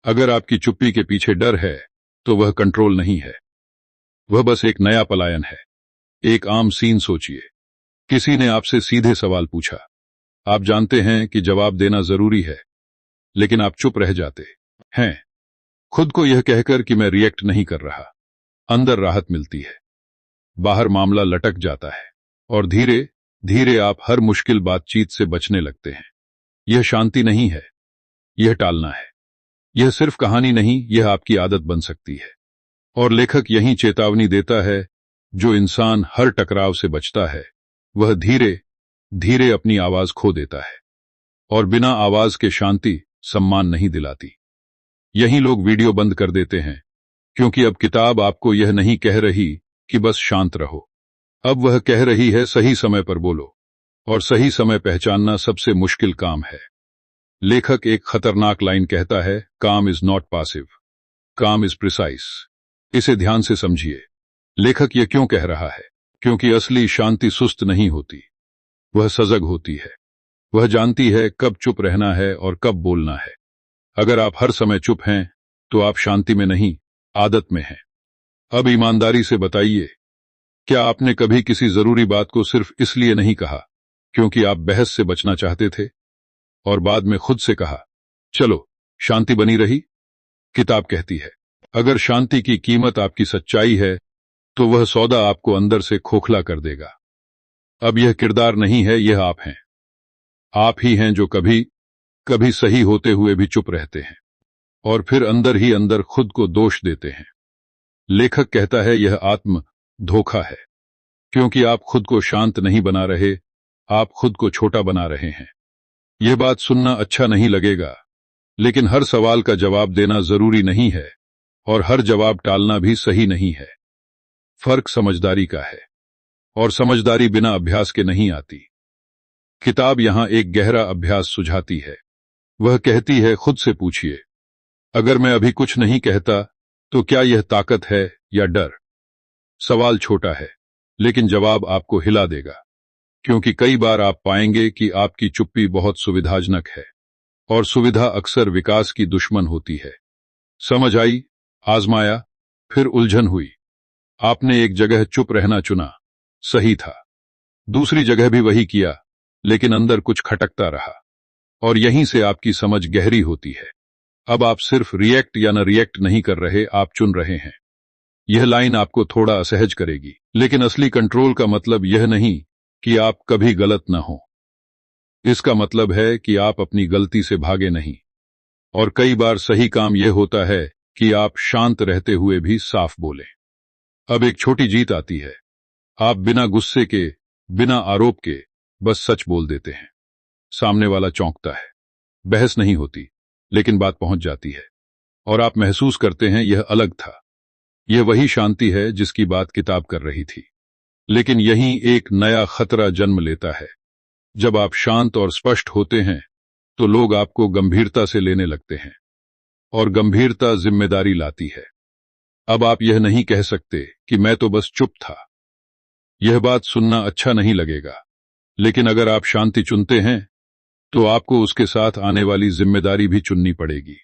अगर आपकी चुप्पी के पीछे डर है, तो वह कंट्रोल नहीं है, वह बस एक नया पलायन है। एक आम सीन सोचिए, किसी ने आपसे सीधे सवाल पूछा, आप जानते हैं कि जवाब देना जरूरी है, लेकिन आप चुप रह जाते हैं, खुद को यह कहकर कि मैं रिएक्ट नहीं कर रहा। अंदर राहत मिलती है, बाहर मामला लटक जाता है, और धीरे धीरे आप हर मुश्किल बातचीत से बचने लगते हैं। यह शांति नहीं है, यह टालना है। यह सिर्फ कहानी नहीं, यह आपकी आदत बन सकती है। और लेखक यही चेतावनी देता है, जो इंसान हर टकराव से बचता है, वह धीरे धीरे अपनी आवाज खो देता है, और बिना आवाज के शांति सम्मान नहीं दिलाती। यही लोग वीडियो बंद कर देते हैं, क्योंकि अब किताब आपको यह नहीं कह रही कि बस शांत रहो, अब वह कह रही है, सही समय पर बोलो। और सही समय पहचानना सबसे मुश्किल काम है। लेखक एक खतरनाक लाइन कहता है, काम इज नॉट पासिव, काम इज प्रिसाइज। इसे ध्यान से समझिए। लेखक यह क्यों कह रहा है? क्योंकि असली शांति सुस्त नहीं होती, वह सजग होती है। वह जानती है कब चुप रहना है और कब बोलना है। अगर आप हर समय चुप हैं, तो आप शांति में नहीं, आदत में हैं। अब ईमानदारी से बताइए, क्या आपने कभी किसी जरूरी बात को सिर्फ इसलिए नहीं कहा क्योंकि आप बहस से बचना चाहते थे, और बाद में खुद से कहा, चलो शांति बनी रही? किताब कहती है, अगर शांति की कीमत आपकी सच्चाई है, तो वह सौदा आपको अंदर से खोखला कर देगा। अब यह किरदार नहीं है, यह आप हैं। आप ही हैं जो कभी कभी सही होते हुए भी चुप रहते हैं, और फिर अंदर ही अंदर खुद को दोष देते हैं। लेखक कहता है, यह आत्म धोखा है, क्योंकि आप खुद को शांत नहीं बना रहे, आप खुद को छोटा बना रहे हैं। यह बात सुनना अच्छा नहीं लगेगा, लेकिन हर सवाल का जवाब देना जरूरी नहीं है, और हर जवाब टालना भी सही नहीं है। फर्क समझदारी का है, और समझदारी बिना अभ्यास के नहीं आती। किताब यहां एक गहरा अभ्यास सुझाती है। वह कहती है, खुद से पूछिए, अगर मैं अभी कुछ नहीं कहता, तो क्या यह ताकत है या डर? सवाल छोटा है, लेकिन जवाब आपको हिला देगा, क्योंकि कई बार आप पाएंगे कि आपकी चुप्पी बहुत सुविधाजनक है, और सुविधा अक्सर विकास की दुश्मन होती है। समझ आई, आजमाया, फिर उलझन हुई। आपने एक जगह चुप रहना चुना, सही था। दूसरी जगह भी वही किया, लेकिन अंदर कुछ खटकता रहा, और यहीं से आपकी समझ गहरी होती है। अब आप सिर्फ रिएक्ट या न रिएक्ट नहीं कर रहे, आप चुन रहे हैं। यह लाइन आपको थोड़ा असहज करेगी, लेकिन असली कंट्रोल का मतलब यह नहीं कि आप कभी गलत न हो। इसका मतलब है कि आप अपनी गलती से भागे नहीं। और कई बार सही काम यह होता है कि आप शांत रहते हुए भी साफ बोलें। अब एक छोटी जीत आती है। आप बिना गुस्से के, बिना आरोप के बस सच बोल देते हैं। सामने वाला चौंकता है। बहस नहीं होती, लेकिन बात पहुंच जाती है, और आप महसूस करते हैं यह अलग था। यह वही शांति है जिसकी बात किताब कर रही थी। लेकिन यहीं एक नया खतरा जन्म लेता है। जब आप शांत और स्पष्ट होते हैं तो लोग आपको गंभीरता से लेने लगते हैं, और गंभीरता जिम्मेदारी लाती है। अब आप यह नहीं कह सकते कि मैं तो बस चुप था। यह बात सुनना अच्छा नहीं लगेगा, लेकिन अगर आप शांति चुनते हैं तो आपको उसके साथ आने वाली जिम्मेदारी भी चुननी पड़ेगी,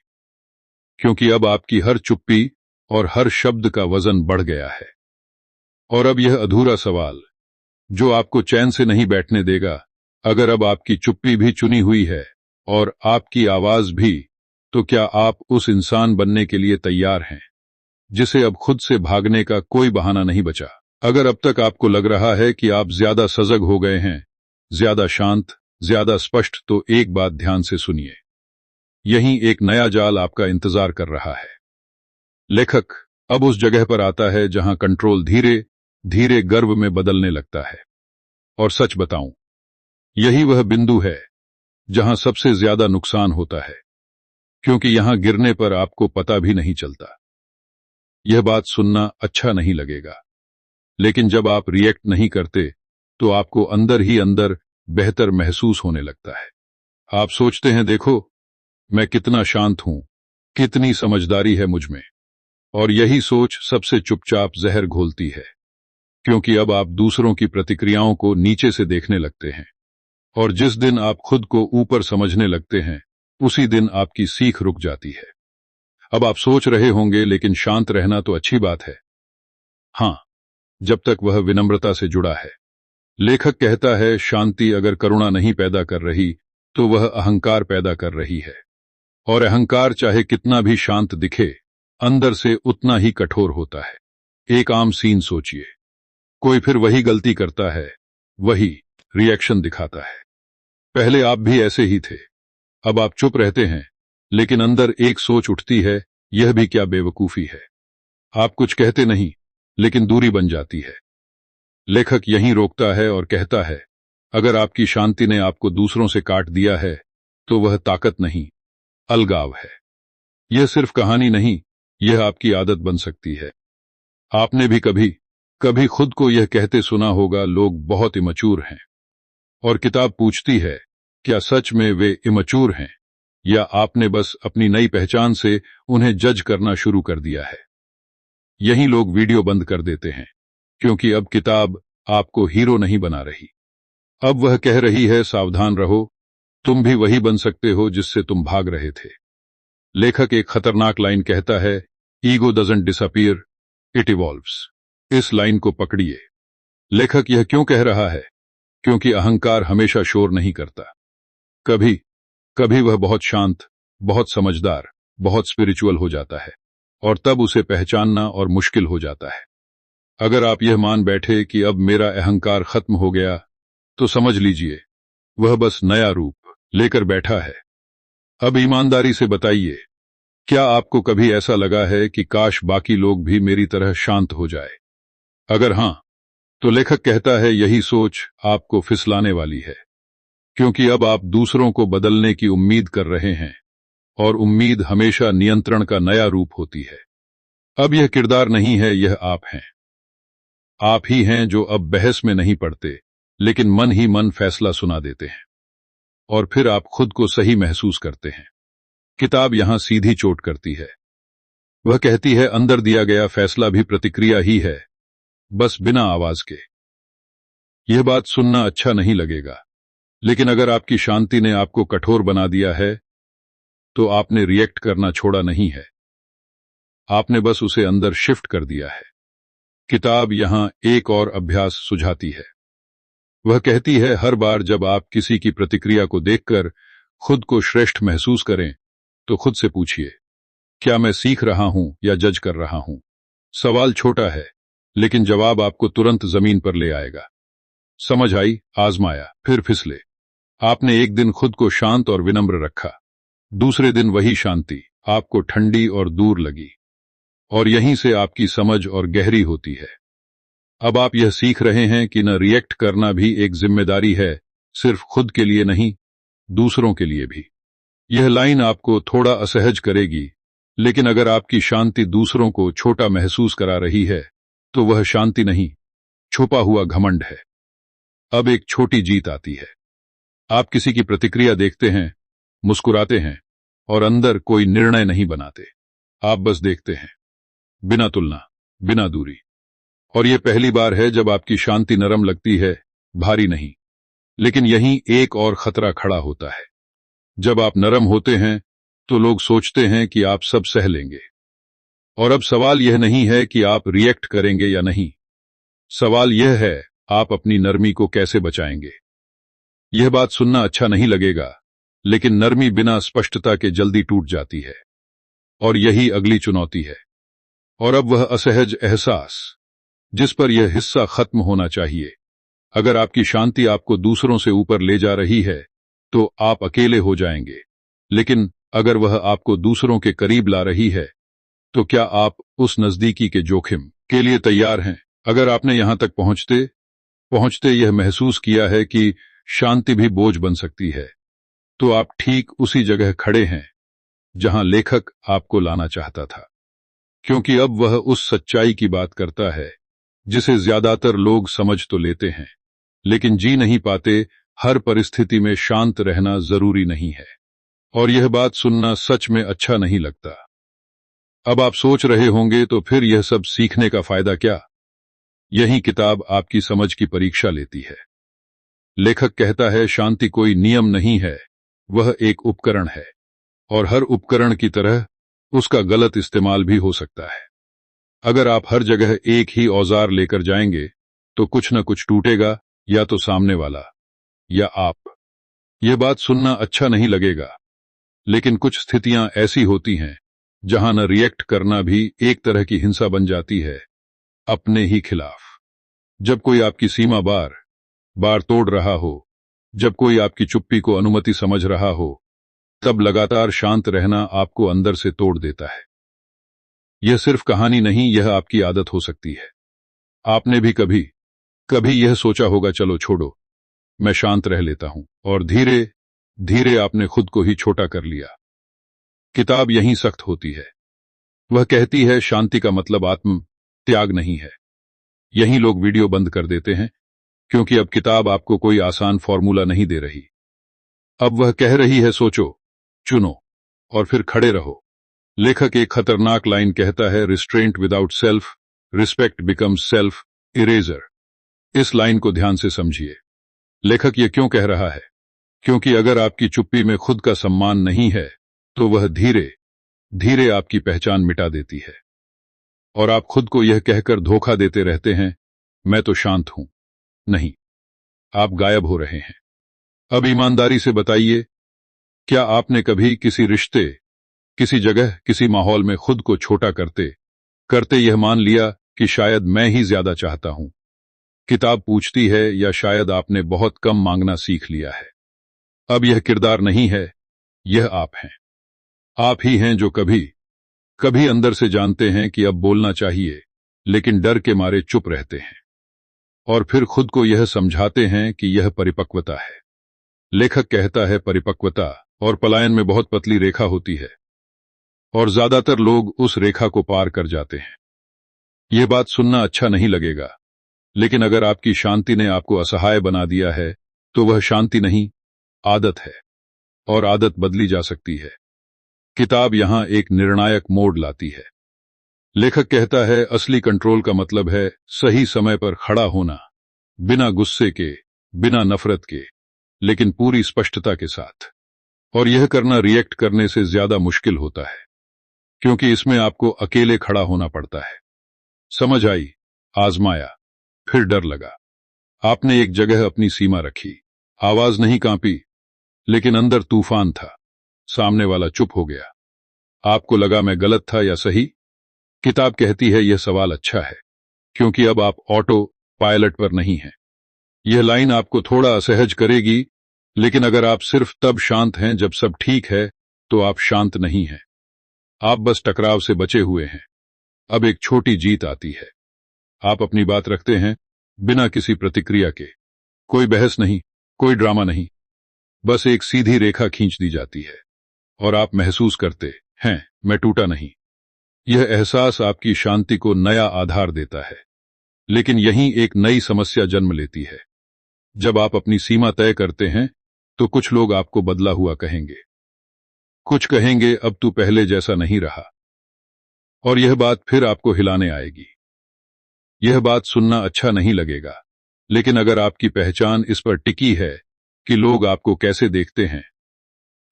क्योंकि अब आपकी हर चुप्पी और हर शब्द का वजन बढ़ गया है। और अब यह अधूरा सवाल जो आपको चैन से नहीं बैठने देगा, अगर अब आपकी चुप्पी भी चुनी हुई है और आपकी आवाज भी, तो क्या आप उस इंसान बनने के लिए तैयार हैं जिसे अब खुद से भागने का कोई बहाना नहीं बचा? अगर अब तक आपको लग रहा है कि आप ज्यादा सजग हो गए हैं, ज्यादा शांत, ज्यादा स्पष्ट, तो एक बात ध्यान से सुनिए। यहीं एक नया जाल आपका इंतजार कर रहा है। लेखक अब उस जगह पर आता है जहां कंट्रोल धीरे धीरे गर्व में बदलने लगता है। और सच बताऊं, यही वह बिंदु है जहां सबसे ज्यादा नुकसान होता है, क्योंकि यहां गिरने पर आपको पता भी नहीं चलता। यह बात सुनना अच्छा नहीं लगेगा, लेकिन जब आप रिएक्ट नहीं करते तो आपको अंदर ही अंदर बेहतर महसूस होने लगता है। आप सोचते हैं, देखो मैं कितना शांत हूं, कितनी समझदारी है मुझ में। और यही सोच सबसे चुपचाप जहर घोलती है, क्योंकि अब आप दूसरों की प्रतिक्रियाओं को नीचे से देखने लगते हैं। और जिस दिन आप खुद को ऊपर समझने लगते हैं, उसी दिन आपकी सीख रुक जाती है। अब आप सोच रहे होंगे, लेकिन शांत रहना तो अच्छी बात है। हां, जब तक वह विनम्रता से जुड़ा है। लेखक कहता है, शांति अगर करुणा नहीं पैदा कर रही तो वह अहंकार पैदा कर रही है। और अहंकार चाहे कितना भी शांत दिखे, अंदर से उतना ही कठोर होता है। एक आम सीन सोचिए, कोई फिर वही गलती करता है, वही रिएक्शन दिखाता है। पहले आप भी ऐसे ही थे। अब आप चुप रहते हैं, लेकिन अंदर एक सोच उठती है, यह भी क्या बेवकूफी है। आप कुछ कहते नहीं, लेकिन दूरी बन जाती है। लेखक यहीं रोकता है और कहता है, अगर आपकी शांति ने आपको दूसरों से काट दिया है तो वह ताकत नहीं, अलगाव है। यह सिर्फ कहानी नहीं, यह आपकी आदत बन सकती है। आपने भी कभी कभी खुद को यह कहते सुना होगा, लोग बहुत इमैच्योर हैं। और किताब पूछती है, क्या सच में वे इमैच्योर हैं, या आपने बस अपनी नई पहचान से उन्हें जज करना शुरू कर दिया है? यहीं लोग वीडियो बंद कर देते हैं, क्योंकि अब किताब आपको हीरो नहीं बना रही। अब वह कह रही है, सावधान रहो, तुम भी वही बन सकते हो जिससे तुम भाग रहे थे। लेखक एक खतरनाक लाइन कहता है, ego doesn't disappear, it evolves. इस लाइन को पकड़िए। लेखक यह क्यों कह रहा है? क्योंकि अहंकार हमेशा शोर नहीं करता। कभी कभी वह बहुत शांत, बहुत समझदार, बहुत स्पिरिचुअल हो जाता है, और तब उसे पहचानना और मुश्किल हो जाता है। अगर आप यह मान बैठे कि अब मेरा अहंकार खत्म हो गया, तो समझ लीजिए वह बस नया रूप लेकर बैठा है। अब ईमानदारी से बताइए, क्या आपको कभी ऐसा लगा है कि काश बाकी लोग भी मेरी तरह शांत हो जाए? अगर हां, तो लेखक कहता है, यही सोच आपको फिसलाने वाली है, क्योंकि अब आप दूसरों को बदलने की उम्मीद कर रहे हैं, और उम्मीद हमेशा नियंत्रण का नया रूप होती है। अब यह किरदार नहीं है, यह आप हैं। आप ही हैं जो अब बहस में नहीं पड़ते, लेकिन मन ही मन फैसला सुना देते हैं, और फिर आप खुद को सही महसूस करते हैं। किताब यहां सीधी चोट करती है। वह कहती है, अंदर दिया गया फैसला भी प्रतिक्रिया ही है, बस बिना आवाज के। यह बात सुनना अच्छा नहीं लगेगा, लेकिन अगर आपकी शांति ने आपको कठोर बना दिया है, तो आपने रिएक्ट करना छोड़ा नहीं है, आपने बस उसे अंदर शिफ्ट कर दिया है। किताब यहां एक और अभ्यास सुझाती है। वह कहती है, हर बार जब आप किसी की प्रतिक्रिया को देखकर खुद को श्रेष्ठ महसूस करें, तो खुद से पूछिए, क्या मैं सीख रहा हूं या जज कर रहा हूं? सवाल छोटा है, लेकिन जवाब आपको तुरंत जमीन पर ले आएगा। समझ आई, आजमाया, फिर फिसले। आपने एक दिन खुद को शांत और विनम्र रखा, दूसरे दिन वही शांति आपको ठंडी और दूर लगी, और यहीं से आपकी समझ और गहरी होती है। अब आप यह सीख रहे हैं कि न रिएक्ट करना भी एक जिम्मेदारी है, सिर्फ खुद के लिए नहीं, दूसरों के लिए भी। यह लाइन आपको थोड़ा असहज करेगी, लेकिन अगर आपकी शांति दूसरों को छोटा महसूस करा रही है, तो वह शांति नहीं, छुपा हुआ घमंड है। अब एक छोटी जीत आती है। आप किसी की प्रतिक्रिया देखते हैं, मुस्कुराते हैं और अंदर कोई निर्णय नहीं बनाते। आप बस देखते हैं, बिना तुलना, बिना दूरी। और यह पहली बार है जब आपकी शांति नरम लगती है, भारी नहीं। लेकिन यहीं एक और खतरा खड़ा होता है। जब आप नरम होते हैं तो लोग सोचते हैं कि आप सब सह लेंगे। और अब सवाल यह नहीं है कि आप रिएक्ट करेंगे या नहीं, सवाल यह है आप अपनी नरमी को कैसे बचाएंगे। यह बात सुनना अच्छा नहीं लगेगा, लेकिन नरमी बिना स्पष्टता के जल्दी टूट जाती है। और यही अगली चुनौती है। और अब वह असहज एहसास जिस पर यह हिस्सा खत्म होना चाहिए। अगर आपकी शांति आपको दूसरों से ऊपर ले जा रही है तो आप अकेले हो जाएंगे, लेकिन अगर वह आपको दूसरों के करीब ला रही है तो क्या आप उस नजदीकी के जोखिम के लिए तैयार हैं? अगर आपने यहां तक पहुंचते पहुंचते यह महसूस किया है कि शांति भी बोझ बन सकती है, तो आप ठीक उसी जगह खड़े हैं जहां लेखक आपको लाना चाहता था। क्योंकि अब वह उस सच्चाई की बात करता है जिसे ज्यादातर लोग समझ तो लेते हैं, लेकिन जी नहीं पाते। हर परिस्थिति में शांत रहना जरूरी नहीं है। और यह बात सुनना सच में अच्छा नहीं लगता। अब आप सोच रहे होंगे, तो फिर यह सब सीखने का फायदा क्या? यही किताब आपकी समझ की परीक्षा लेती है। लेखक कहता है शांति कोई नियम नहीं है, वह एक उपकरण है। और हर उपकरण की तरह उसका गलत इस्तेमाल भी हो सकता है। अगर आप हर जगह एक ही औजार लेकर जाएंगे तो कुछ न कुछ टूटेगा, या तो सामने वाला या आप। यह बात सुनना अच्छा नहीं लगेगा, लेकिन कुछ स्थितियां ऐसी होती हैं जहां न रिएक्ट करना भी एक तरह की हिंसा बन जाती है, अपने ही खिलाफ। जब कोई आपकी सीमा बार बार तोड़ रहा हो, जब कोई आपकी चुप्पी को अनुमति समझ रहा हो, तब लगातार शांत रहना आपको अंदर से तोड़ देता है। यह सिर्फ कहानी नहीं, यह आपकी आदत हो सकती है। आपने भी कभी कभी यह सोचा होगा, चलो छोड़ो, मैं शांत रह लेता हूं, और धीरे धीरे आपने खुद को ही छोटा कर लिया। किताब यहीं सख्त होती है। वह कहती है शांति का मतलब आत्म त्याग नहीं है। यहीं लोग वीडियो बंद कर देते हैं, क्योंकि अब किताब आपको कोई आसान फॉर्मूला नहीं दे रही। अब वह कह रही है सोचो, चुनो और फिर खड़े रहो। लेखक एक खतरनाक लाइन कहता है, restraint without self respect becomes self eraser. इस लाइन को ध्यान से समझिए। लेखक यह क्यों कह रहा है? क्योंकि अगर आपकी चुप्पी में खुद का सम्मान नहीं है तो वह धीरे धीरे आपकी पहचान मिटा देती है। और आप खुद को यह कहकर धोखा देते रहते हैं, मैं तो शांत हूं। नहीं, आप गायब हो रहे हैं। अब ईमानदारी से बताइए, क्या आपने कभी किसी रिश्ते, किसी जगह, किसी माहौल में खुद को छोटा करते करते यह मान लिया कि शायद मैं ही ज्यादा चाहता हूं? किताब पूछती है, या शायद आपने बहुत कम मांगना सीख लिया है? अब यह किरदार नहीं है, यह आप हैं। आप ही हैं जो कभी कभी अंदर से जानते हैं कि अब बोलना चाहिए, लेकिन डर के मारे चुप रहते हैं। और फिर खुद को यह समझाते हैं कि यह परिपक्वता है। लेखक कहता है परिपक्वता और पलायन में बहुत पतली रेखा होती है, और ज्यादातर लोग उस रेखा को पार कर जाते हैं। यह बात सुनना अच्छा नहीं लगेगा, लेकिन अगर आपकी शांति ने आपको असहाय बना दिया है तो वह शांति नहीं, आदत है। और आदत बदली जा सकती है। किताब यहां एक निर्णायक मोड़ लाती है। लेखक कहता है असली कंट्रोल का मतलब है सही समय पर खड़ा होना, बिना गुस्से के, बिना नफरत के, लेकिन पूरी स्पष्टता के साथ। और यह करना रिएक्ट करने से ज्यादा मुश्किल होता है, क्योंकि इसमें आपको अकेले खड़ा होना पड़ता है। समझ आई? आजमाया, फिर डर लगा। आपने एक जगह अपनी सीमा रखी, आवाज नहीं कांपी, लेकिन अंदर तूफान था। सामने वाला चुप हो गया। आपको लगा मैं गलत था या सही? किताब कहती है यह सवाल अच्छा है, क्योंकि अब आप ऑटो पायलट पर नहीं हैं। यह लाइन आपको थोड़ा असहज करेगी, लेकिन अगर आप सिर्फ तब शांत हैं जब सब ठीक है, तो आप शांत नहीं हैं। आप बस टकराव से बचे हुए हैं। अब एक छोटी जीत आती है। आप अपनी बात रखते हैं, बिना किसी प्रतिक्रिया के। कोई बहस नहीं, कोई ड्रामा नहीं, बस एक सीधी रेखा खींच दी जाती है। और आप महसूस करते हैं, मैं टूटा नहीं। यह एहसास आपकी शांति को नया आधार देता है। लेकिन यहीं एक नई समस्या जन्म लेती है। जब आप अपनी सीमा तय करते हैं तो कुछ लोग आपको बदला हुआ कहेंगे। कुछ कहेंगे अब तू पहले जैसा नहीं रहा। और यह बात फिर आपको हिलाने आएगी। यह बात सुनना अच्छा नहीं लगेगा, लेकिन अगर आपकी पहचान इस पर टिकी है कि लोग आपको कैसे देखते हैं,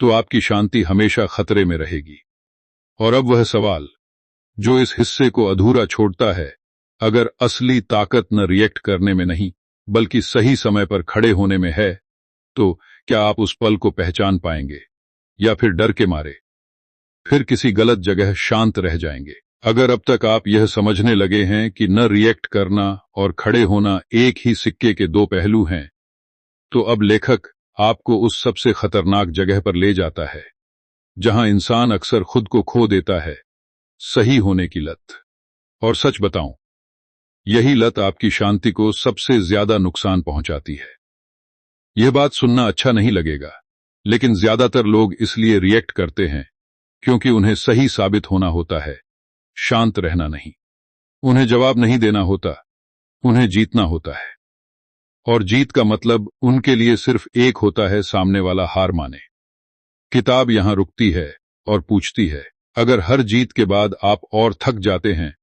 तो आपकी शांति हमेशा खतरे में रहेगी। और अब वह सवाल जो इस हिस्से को अधूरा छोड़ता है, अगर असली ताकत न रिएक्ट करने में नहीं बल्कि सही समय पर खड़े होने में है, तो क्या आप उस पल को पहचान पाएंगे या फिर डर के मारे फिर किसी गलत जगह शांत रह जाएंगे? अगर अब तक आप यह समझने लगे हैं कि न रिएक्ट करना और खड़े होना एक ही सिक्के के दो पहलू हैं, तो अब लेखक आपको उस सबसे खतरनाक जगह पर ले जाता है जहां इंसान अक्सर खुद को खो देता है, सही होने की लत। और सच बताऊं, यही लत आपकी शांति को सबसे ज्यादा नुकसान पहुंचाती है। यह बात सुनना अच्छा नहीं लगेगा, लेकिन ज्यादातर लोग इसलिए रिएक्ट करते हैं क्योंकि उन्हें सही साबित होना होता है, शांत रहना नहीं। उन्हें जवाब नहीं देना होता, उन्हें जीतना होता है। और जीत का मतलब उनके लिए सिर्फ एक होता है, सामने वाला हार माने। किताब यहां रुकती है और पूछती है, अगर हर जीत के बाद आप और थक जाते हैं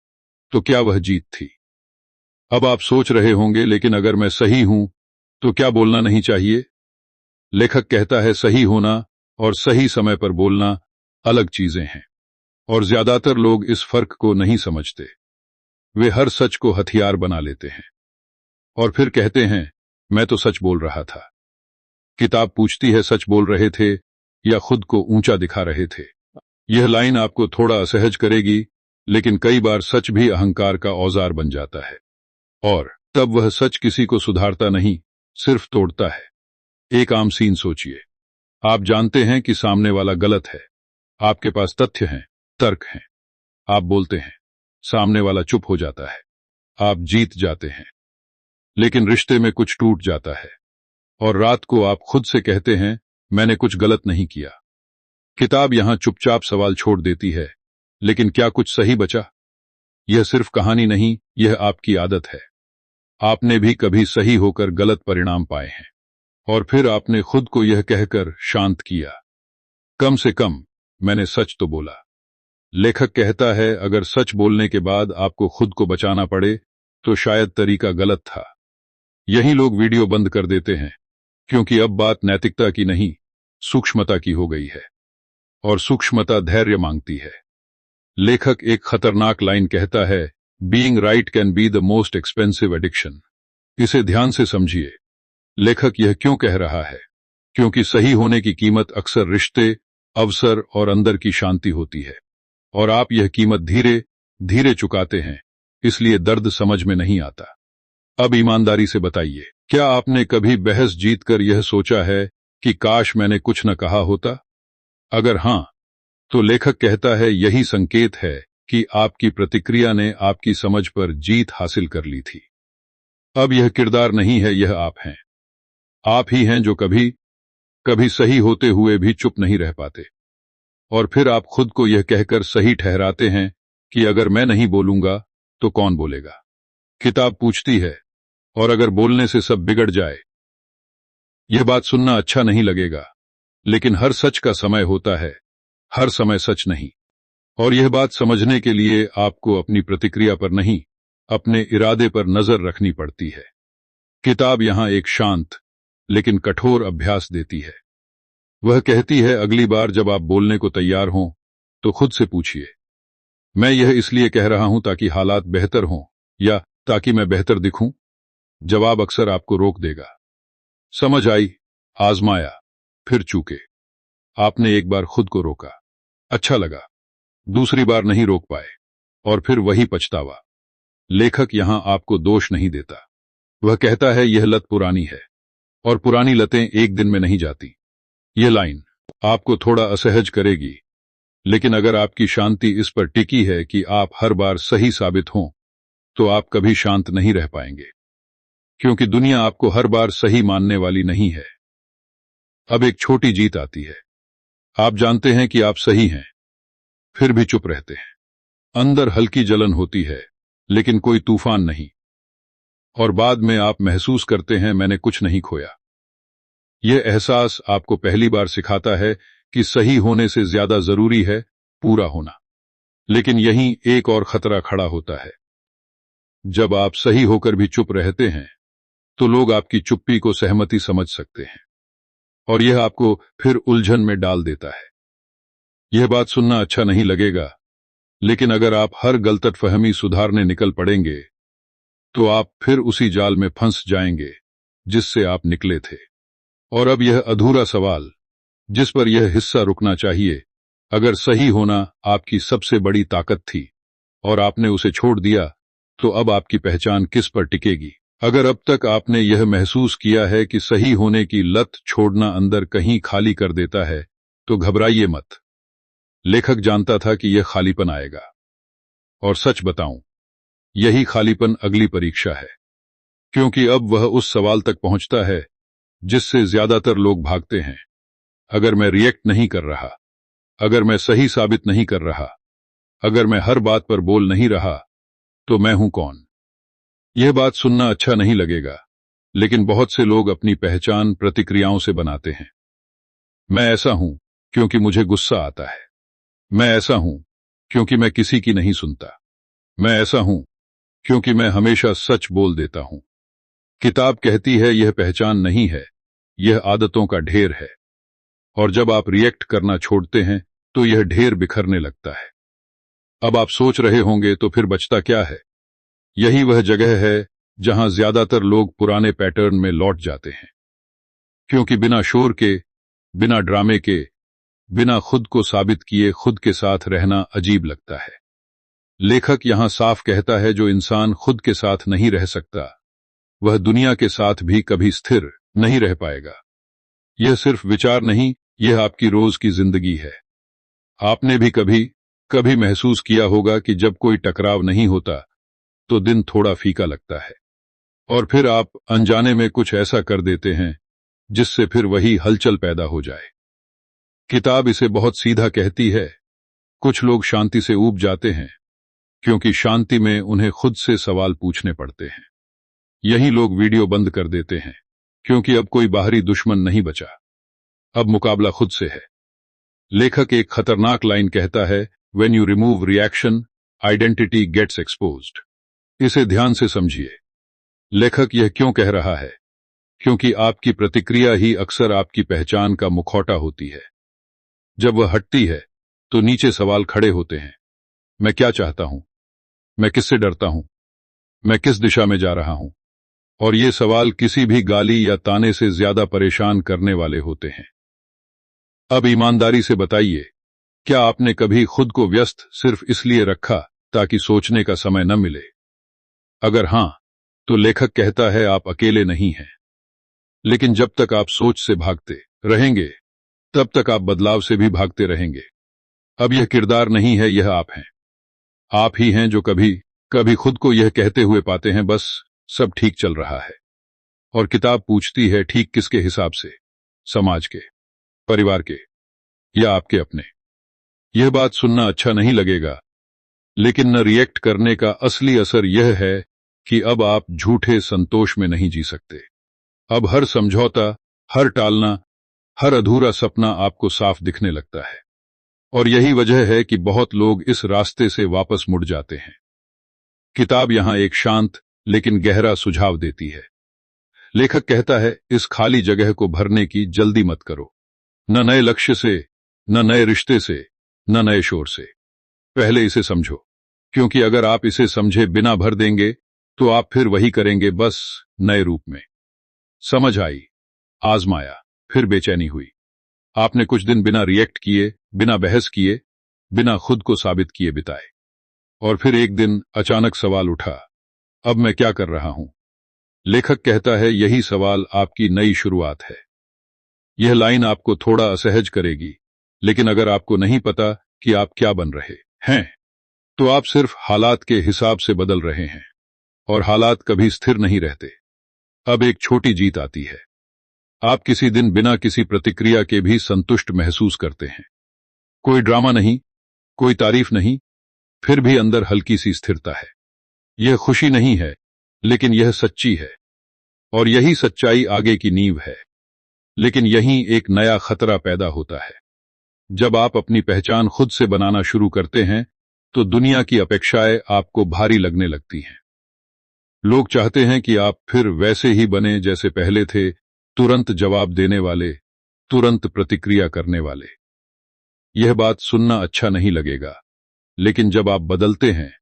तो क्या वह जीत थी? अब आप सोच रहे होंगे, लेकिन अगर मैं सही हूं तो क्या बोलना नहीं चाहिए? लेखक कहता है, सही होना और सही समय पर बोलना अलग चीजें हैं। और ज्यादातर लोग इस फर्क को नहीं समझते। वे हर सच को हथियार बना लेते हैं और फिर कहते हैं, मैं तो सच बोल रहा था। किताब पूछती है, सच बोल रहे थे या खुद को ऊंचा दिखा रहे थे? यह लाइन आपको थोड़ा असहज करेगी, लेकिन कई बार सच भी अहंकार का औजार बन जाता है। और तब वह सच किसी को सुधारता नहीं, सिर्फ तोड़ता है। एक आम सीन सोचिए। आप जानते हैं कि सामने वाला गलत है, आपके पास तथ्य हैं, तर्क हैं। आप बोलते हैं, सामने वाला चुप हो जाता है, आप जीत जाते हैं। लेकिन रिश्ते में कुछ टूट जाता है और रात को आप खुद से कहते हैं, मैंने कुछ गलत नहीं किया। किताब यहां चुपचाप सवाल छोड़ देती है, लेकिन क्या कुछ सही बचा? यह सिर्फ कहानी नहीं, यह आपकी आदत है। आपने भी कभी सही होकर गलत परिणाम पाए हैं और फिर आपने खुद को यह कहकर शांत किया, कम से कम मैंने सच तो बोला। लेखक कहता है, अगर सच बोलने के बाद आपको खुद को बचाना पड़े तो शायद तरीका गलत था। यही लोग वीडियो बंद कर देते हैं क्योंकि अब बात नैतिकता की नहीं, सूक्ष्मता की हो गई है। और सूक्ष्मता धैर्य मांगती है। लेखक एक खतरनाक लाइन कहता है, being right can be the most expensive addiction. इसे ध्यान से समझिए। लेखक यह क्यों कह रहा है? क्योंकि सही होने की कीमत अक्सर रिश्ते, अवसर और अंदर की शांति होती है। और आप यह कीमत धीरे धीरे चुकाते हैं, इसलिए दर्द समझ में नहीं आता। अब ईमानदारी से बताइए, क्या आपने कभी बहस जीतकर यह सोचा है कि काश मैंने कुछ न कहा होता? अगर हां, तो लेखक कहता है, यही संकेत है कि आपकी प्रतिक्रिया ने आपकी समझ पर जीत हासिल कर ली थी। अब यह किरदार नहीं है, यह आप हैं। आप ही हैं जो कभी कभी सही होते हुए भी चुप नहीं रह पाते। और फिर आप खुद को यह कहकर सही ठहराते हैं कि अगर मैं नहीं बोलूंगा तो कौन बोलेगा? किताब पूछती है, और अगर बोलने से सब बिगड़ जाए? यह बात सुनना अच्छा नहीं लगेगा, लेकिन हर सच का समय होता है, हर समय सच नहीं। और यह बात समझने के लिए आपको अपनी प्रतिक्रिया पर नहीं, अपने इरादे पर नजर रखनी पड़ती है। किताब यहां एक शांत लेकिन कठोर अभ्यास देती है। वह कहती है, अगली बार जब आप बोलने को तैयार हों तो खुद से पूछिए, मैं यह इसलिए कह रहा हूं ताकि हालात बेहतर हों या ताकि मैं बेहतर दिखूं? जवाब अक्सर आपको रोक देगा। समझ आई? आजमाया, फिर चूके। आपने एक बार खुद को रोका, अच्छा लगा, दूसरी बार नहीं रोक पाए, और फिर वही पछतावा। लेखक यहां आपको दोष नहीं देता। वह कहता है, यह लत पुरानी है और पुरानी लतें एक दिन में नहीं जाती। यह लाइन आपको थोड़ा असहज करेगी, लेकिन अगर आपकी शांति इस पर टिकी है कि आप हर बार सही साबित हों, तो आप कभी शांत नहीं रह पाएंगे, क्योंकि दुनिया आपको हर बार सही मानने वाली नहीं है। अब एक छोटी जीत आती है। आप जानते हैं कि आप सही हैं, फिर भी चुप रहते हैं। अंदर हल्की जलन होती है, लेकिन कोई तूफान नहीं। और बाद में आप महसूस करते हैं, मैंने कुछ नहीं खोया। यह एहसास आपको पहली बार सिखाता है कि सही होने से ज्यादा जरूरी है पूरा होना। लेकिन यहीं एक और खतरा खड़ा होता है। जब आप सही होकर भी चुप रहते हैं, तो लोग आपकी चुप्पी को सहमति समझ सकते हैं, और यह आपको फिर उलझन में डाल देता है। यह बात सुनना अच्छा नहीं लगेगा, लेकिन अगर आप हर गलतफहमी सुधारने निकल पड़ेंगे, तो आप फिर उसी जाल में फंस जाएंगे जिससे आप निकले थे। और अब यह अधूरा सवाल, जिस पर यह हिस्सा रुकना चाहिए, अगर सही होना आपकी सबसे बड़ी ताकत थी और आपने उसे छोड़ दिया, तो अब आपकी पहचान किस पर टिकेगी? अगर अब तक आपने यह महसूस किया है कि सही होने की लत छोड़ना अंदर कहीं खाली कर देता है, तो घबराइए मत। लेखक जानता था कि यह खालीपन आएगा, और सच बताऊं, यही खालीपन अगली परीक्षा है, क्योंकि अब वह उस सवाल तक पहुंचता है जिससे ज्यादातर लोग भागते हैं। अगर मैं रिएक्ट नहीं कर रहा, अगर मैं सही साबित नहीं कर रहा, अगर मैं हर बात पर बोल नहीं रहा, तो मैं हूं कौन? यह बात सुनना अच्छा नहीं लगेगा, लेकिन बहुत से लोग अपनी पहचान प्रतिक्रियाओं से बनाते हैं। मैं ऐसा हूं क्योंकि मुझे गुस्सा आता है। मैं ऐसा हूं क्योंकि मैं किसी की नहीं सुनता। मैं ऐसा हूं क्योंकि मैं हमेशा सच बोल देता हूं। किताब कहती है यह पहचान नहीं है, यह आदतों का ढेर है। और जब आप रिएक्ट करना छोड़ते हैं, तो यह ढेर बिखरने लगता है। अब आप सोच रहे होंगे, तो फिर बचता क्या है? यही वह जगह है जहां ज्यादातर लोग पुराने पैटर्न में लौट जाते हैं, क्योंकि बिना शोर के, बिना ड्रामे के, बिना खुद को साबित किए खुद के साथ रहना अजीब लगता है। लेखक यहां साफ कहता है, जो इंसान खुद के साथ नहीं रह सकता, वह दुनिया के साथ भी कभी स्थिर नहीं रह पाएगा। यह सिर्फ विचार नहीं, यह आपकी रोज की जिंदगी है। आपने भी कभी कभी महसूस किया होगा कि जब कोई टकराव नहीं होता, तो दिन थोड़ा फीका लगता है, और फिर आप अनजाने में कुछ ऐसा कर देते हैं जिससे फिर वही हलचल पैदा हो जाए। किताब इसे बहुत सीधा कहती है। कुछ लोग शांति से ऊब जाते हैं, क्योंकि शांति में उन्हें खुद से सवाल पूछने पड़ते हैं। यही लोग वीडियो बंद कर देते हैं, क्योंकि अब कोई बाहरी दुश्मन नहीं बचा, अब मुकाबला खुद से है। लेखक एक खतरनाक लाइन कहता है, when you remove reaction, identity gets exposed. इसे ध्यान से समझिए। लेखक यह क्यों कह रहा है? क्योंकि आपकी प्रतिक्रिया ही अक्सर आपकी पहचान का मुखौटा होती है। जब वह हटती है, तो नीचे सवाल खड़े होते हैं। मैं क्या चाहता हूं? मैं किससे डरता हूं? मैं किस दिशा में जा रहा हूं? और ये सवाल किसी भी गाली या ताने से ज्यादा परेशान करने वाले होते हैं। अब ईमानदारी से बताइए, क्या आपने कभी खुद को व्यस्त सिर्फ इसलिए रखा ताकि सोचने का समय न मिले? अगर हां, तो लेखक कहता है आप अकेले नहीं हैं। लेकिन जब तक आप सोच से भागते रहेंगे, तब तक आप बदलाव से भी भागते रहेंगे। अब यह किरदार नहीं है, यह आप हैं। आप ही हैं जो कभी कभी खुद को यह कहते हुए पाते हैं, बस सब ठीक चल रहा है। और किताब पूछती है, ठीक किसके हिसाब से? समाज के, परिवार के, या आपके अपने? यह बात सुनना अच्छा नहीं लगेगा, लेकिन न रिएक्ट करने का असली असर यह है कि अब आप झूठे संतोष में नहीं जी सकते। अब हर समझौता, हर टालना, हर अधूरा सपना आपको साफ दिखने लगता है। और यही वजह है कि बहुत लोग इस रास्ते से वापस मुड़ जाते हैं। किताब यहां एक शांत लेकिन गहरा सुझाव देती है। लेखक कहता है, इस खाली जगह को भरने की जल्दी मत करो। न नए लक्ष्य से, न नए रिश्ते से, न नए शोर से। पहले इसे समझो, क्योंकि अगर आप इसे समझे बिना भर देंगे, तो आप फिर वही करेंगे, बस नए रूप में। समझ आई, आजमाया, फिर बेचैनी हुई। आपने कुछ दिन बिना रिएक्ट किए, बिना बहस किए, बिना खुद को साबित किए बिताए। और फिर एक दिन अचानक सवाल उठा, अब मैं क्या कर रहा हूं? लेखक कहता है, यही सवाल आपकी नई शुरुआत है। यह लाइन आपको थोड़ा असहज करेगी, लेकिन अगर आपको नहीं पता कि आप क्या बन रहे हैं, तो आप सिर्फ हालात के हिसाब से बदल रहे हैं, और हालात कभी स्थिर नहीं रहते। अब एक छोटी जीत आती है। आप किसी दिन बिना किसी प्रतिक्रिया के भी संतुष्ट महसूस करते हैं। कोई ड्रामा नहीं, कोई तारीफ नहीं, फिर भी अंदर हल्की सी स्थिरता है। यह खुशी नहीं है, लेकिन यह सच्ची है, और यही सच्चाई आगे की नींव है। लेकिन यहीं एक नया खतरा पैदा होता है। जब आप अपनी पहचान खुद से बनाना शुरू करते हैं, तो दुनिया की अपेक्षाएं आपको भारी लगने लगती हैं। लोग चाहते हैं कि आप फिर वैसे ही बने जैसे पहले थे, तुरंत जवाब देने वाले, तुरंत प्रतिक्रिया करने वाले। यह बात सुनना अच्छा नहीं लगेगा, लेकिन जब आप बदलते हैं,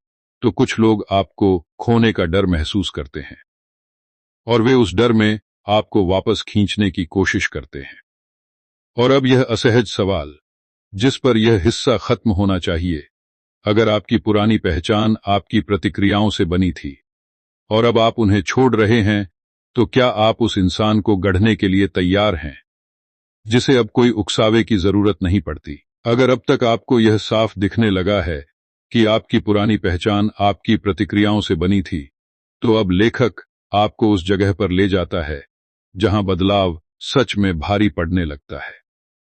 तो कुछ लोग आपको खोने का डर महसूस करते हैं, और वे उस डर में आपको वापस खींचने की कोशिश करते हैं। और अब यह असहज सवाल, जिस पर यह हिस्सा खत्म होना चाहिए, अगर आपकी पुरानी पहचान आपकी प्रतिक्रियाओं से बनी थी, और अब आप उन्हें छोड़ रहे हैं, तो क्या आप उस इंसान को गढ़ने के लिए तैयार हैं, जिसे अब कोई उकसावे की जरूरत नहीं पड़ती? अगर अब तक आपको यह साफ दिखने लगा है कि आपकी पुरानी पहचान आपकी प्रतिक्रियाओं से बनी थी, तो अब लेखक आपको उस जगह पर ले जाता है जहां बदलाव सच में भारी पड़ने लगता है।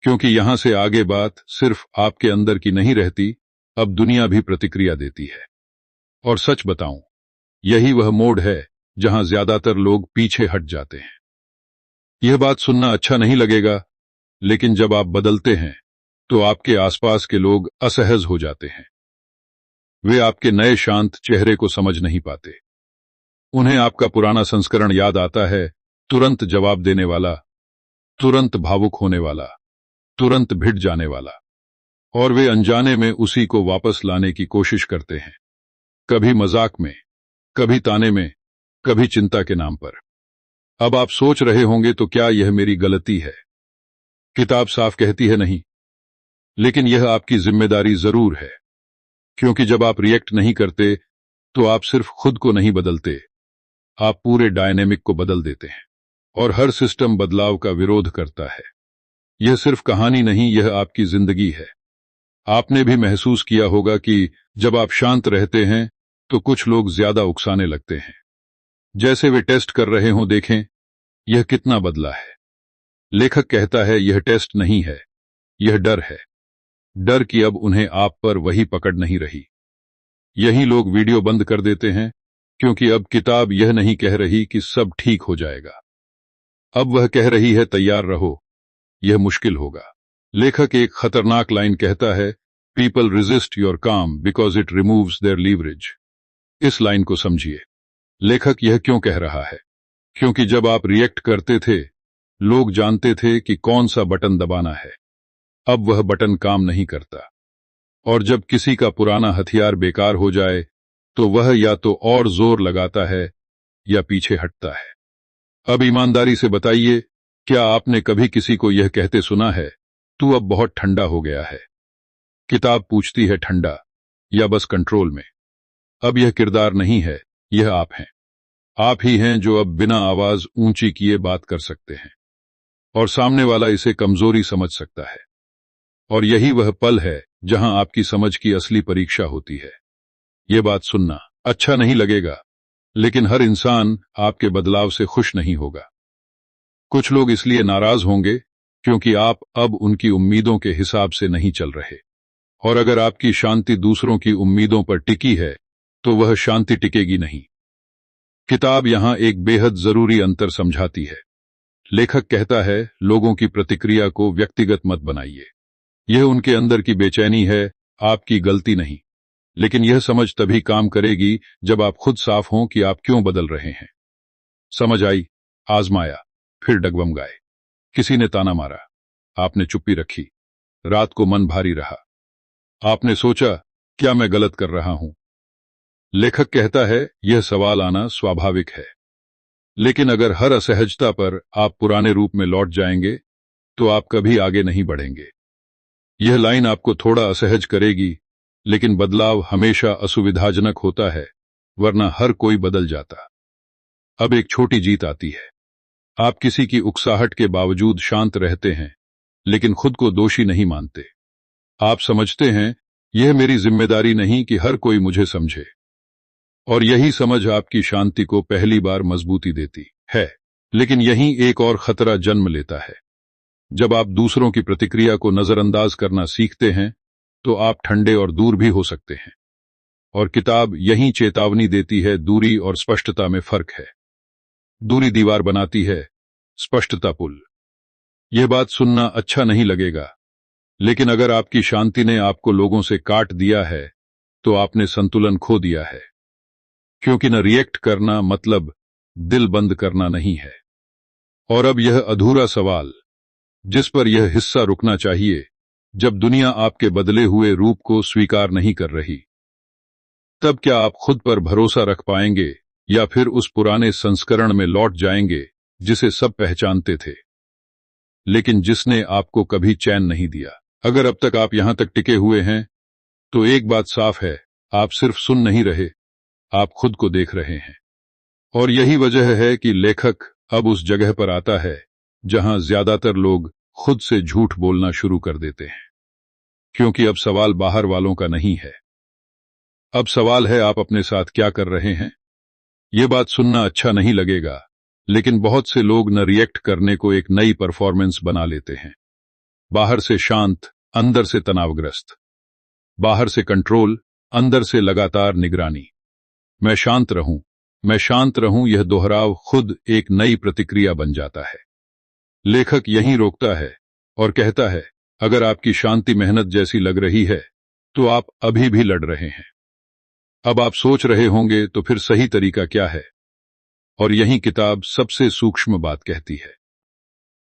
क्योंकि यहां से आगे बात सिर्फ आपके अंदर की नहीं रहती, अब दुनिया भी प्रतिक्रिया देती है। और सच बताऊं, यही वह मोड़ है जहां ज्यादातर लोग पीछे हट जाते हैं। यह बात सुनना अच्छा नहीं लगेगा, लेकिन जब आप बदलते हैं, तो आपके आसपास के लोग असहज हो जाते हैं। वे आपके नए शांत चेहरे को समझ नहीं पाते। उन्हें आपका पुराना संस्करण याद आता है, तुरंत जवाब देने वाला, तुरंत भावुक होने वाला, तुरंत भिड़ जाने वाला। और वे अनजाने में उसी को वापस लाने की कोशिश करते हैं, कभी मजाक में, कभी ताने में, कभी चिंता के नाम पर। अब आप सोच रहे होंगे, तो क्या यह मेरी गलती है? किताब साफ कहती है नहीं, लेकिन यह आपकी जिम्मेदारी जरूर है। क्योंकि जब आप रिएक्ट नहीं करते, तो आप सिर्फ खुद को नहीं बदलते, आप पूरे डायनेमिक को बदल देते हैं। और हर सिस्टम बदलाव का विरोध करता है। यह सिर्फ कहानी नहीं, यह आपकी जिंदगी है। आपने भी महसूस किया होगा कि जब आप शांत रहते हैं, तो कुछ लोग ज्यादा उकसाने लगते हैं, जैसे वे टेस्ट कर रहे हों, देखें यह कितना बदला है। लेखक कहता है, यह टेस्ट नहीं है, यह डर है। डर कि अब उन्हें आप पर वही पकड़ नहीं रही। यही लोग वीडियो बंद कर देते हैं, क्योंकि अब किताब यह नहीं कह रही कि सब ठीक हो जाएगा। अब वह कह रही है, तैयार रहो, यह मुश्किल होगा। लेखक एक खतरनाक लाइन कहता है, people resist your calm because it removes their leverage. इस लाइन को समझिए। लेखक यह क्यों कह रहा है? क्योंकि जब आप रिएक्ट करते थे, लोग जानते थे कि कौन सा बटन दबाना है। अब वह बटन काम नहीं करता, और जब किसी का पुराना हथियार बेकार हो जाए, तो वह या तो और जोर लगाता है या पीछे हटता है। अब ईमानदारी से बताइए, क्या आपने कभी किसी को यह कहते सुना है, तू अब बहुत ठंडा हो गया है? किताब पूछती है, ठंडा या बस कंट्रोल में? अब यह किरदार नहीं है, यह आप हैं। आप ही हैं जो अब बिना आवाज ऊंची किए बात कर सकते हैं, और सामने वाला इसे कमजोरी समझ सकता है। और यही वह पल है जहां आपकी समझ की असली परीक्षा होती है। यह बात सुनना अच्छा नहीं लगेगा, लेकिन हर इंसान आपके बदलाव से खुश नहीं होगा। कुछ लोग इसलिए नाराज होंगे क्योंकि आप अब उनकी उम्मीदों के हिसाब से नहीं चल रहे। और अगर आपकी शांति दूसरों की उम्मीदों पर टिकी है, तो वह शांति टिकेगी नहीं। किताब यहां एक बेहद जरूरी अंतर समझाती है। लेखक कहता है, लोगों की प्रतिक्रिया को व्यक्तिगत मत बनाइए। यह उनके अंदर की बेचैनी है, आपकी गलती नहीं। लेकिन यह समझ तभी काम करेगी जब आप खुद साफ हों कि आप क्यों बदल रहे हैं। समझ आई, आजमाया, फिर डगमगाए। किसी ने ताना मारा, आपने चुप्पी रखी। रात को मन भारी रहा, आपने सोचा, क्या मैं गलत कर रहा हूं? लेखक कहता है, यह सवाल आना स्वाभाविक है। लेकिन अगर हर असहजता पर आप पुराने रूप में लौट जाएंगे, तो आप कभी आगे नहीं बढ़ेंगे। यह लाइन आपको थोड़ा असहज करेगी, लेकिन बदलाव हमेशा असुविधाजनक होता है, वरना हर कोई बदल जाता। अब एक छोटी जीत आती है। आप किसी की उकसाहट के बावजूद शांत रहते हैं, लेकिन खुद को दोषी नहीं मानते। आप समझते हैं, यह मेरी जिम्मेदारी नहीं कि हर कोई मुझे समझे। और यही समझ आपकी शांति को पहली बार मजबूती देती है। लेकिन यहीं एक और खतरा जन्म लेता है। जब आप दूसरों की प्रतिक्रिया को नजरअंदाज करना सीखते हैं, तो आप ठंडे और दूर भी हो सकते हैं। और किताब यही चेतावनी देती है, दूरी और स्पष्टता में फर्क है। दूरी दीवार बनाती है, स्पष्टता पुल। यह बात सुनना अच्छा नहीं लगेगा, लेकिन अगर आपकी शांति ने आपको लोगों से काट दिया है तो आपने संतुलन खो दिया है। क्योंकि न रिएक्ट करना मतलब दिल बंद करना नहीं है। और अब यह अधूरा सवाल जिस पर यह हिस्सा रुकना चाहिए, जब दुनिया आपके बदले हुए रूप को स्वीकार नहीं कर रही, तब क्या आप खुद पर भरोसा रख पाएंगे या फिर उस पुराने संस्करण में लौट जाएंगे जिसे सब पहचानते थे, लेकिन जिसने आपको कभी चैन नहीं दिया। अगर अब तक आप यहां तक टिके हुए हैं तो एक बात साफ है, आप सिर्फ सुन नहीं रहे, आप खुद को देख रहे हैं। और यही वजह है कि लेखक अब उस जगह पर आता है जहां ज्यादातर लोग खुद से झूठ बोलना शुरू कर देते हैं। क्योंकि अब सवाल बाहर वालों का नहीं है, अब सवाल है आप अपने साथ क्या कर रहे हैं। यह बात सुनना अच्छा नहीं लगेगा, लेकिन बहुत से लोग न रिएक्ट करने को एक नई परफॉर्मेंस बना लेते हैं। बाहर से शांत, अंदर से तनावग्रस्त। बाहर से कंट्रोल, अंदर से लगातार निगरानी। मैं शांत रहूं, मैं शांत रहूं, यह दोहराव खुद एक नई प्रतिक्रिया बन जाता है। लेखक यहीं रोकता है और कहता है, अगर आपकी शांति मेहनत जैसी लग रही है तो आप अभी भी लड़ रहे हैं। अब आप सोच रहे होंगे तो फिर सही तरीका क्या है। और यही किताब सबसे सूक्ष्म बात कहती है।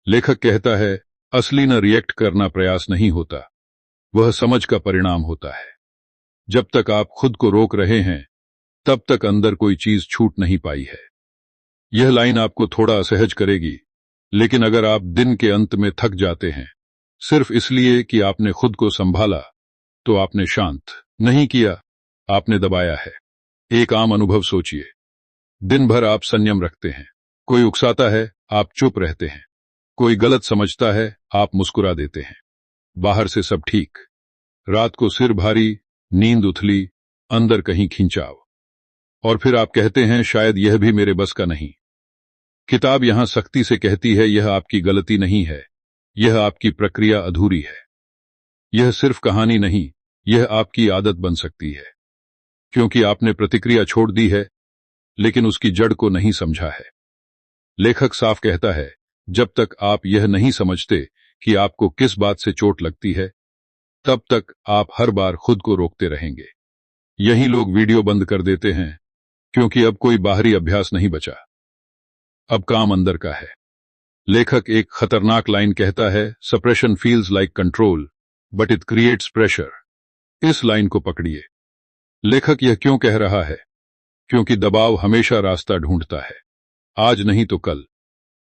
लेखक कहता है, असली न रिएक्ट करना प्रयास नहीं होता, वह समझ का परिणाम होता है। जब तक आप खुद को रोक रहे हैं तब तक अंदर कोई चीज छूट नहीं पाई है। यह लाइन आपको थोड़ा असहज करेगी, लेकिन अगर आप दिन के अंत में थक जाते हैं सिर्फ इसलिए कि आपने खुद को संभाला, तो आपने शांत नहीं किया, आपने दबाया है। एक आम अनुभव सोचिए, दिन भर आप संयम रखते हैं, कोई उकसाता है आप चुप रहते हैं, कोई गलत समझता है आप मुस्कुरा देते हैं। बाहर से सब ठीक, रात को सिर भारी, नींद उथली, अंदर कहीं खिंचाव। और फिर आप कहते हैं, शायद यह भी मेरे बस का नहीं। किताब यहां सख्ती से कहती है, यह आपकी गलती नहीं है, यह आपकी प्रक्रिया अधूरी है। यह सिर्फ कहानी नहीं, यह आपकी आदत बन सकती है। क्योंकि आपने प्रतिक्रिया छोड़ दी है, लेकिन उसकी जड़ को नहीं समझा है। लेखक साफ कहता है, जब तक आप यह नहीं समझते कि आपको किस बात से चोट लगती है, तब तक आप हर बार खुद को रोकते रहेंगे। यही लोग वीडियो बंद कर देते हैं, क्योंकि अब कोई बाहरी अभ्यास नहीं बचा, अब काम अंदर का है। लेखक एक खतरनाक लाइन कहता है, suppression feels like control but it creates pressure. इस लाइन को पकड़िए। लेखक यह क्यों कह रहा है? क्योंकि दबाव हमेशा रास्ता ढूंढता है, आज नहीं तो कल।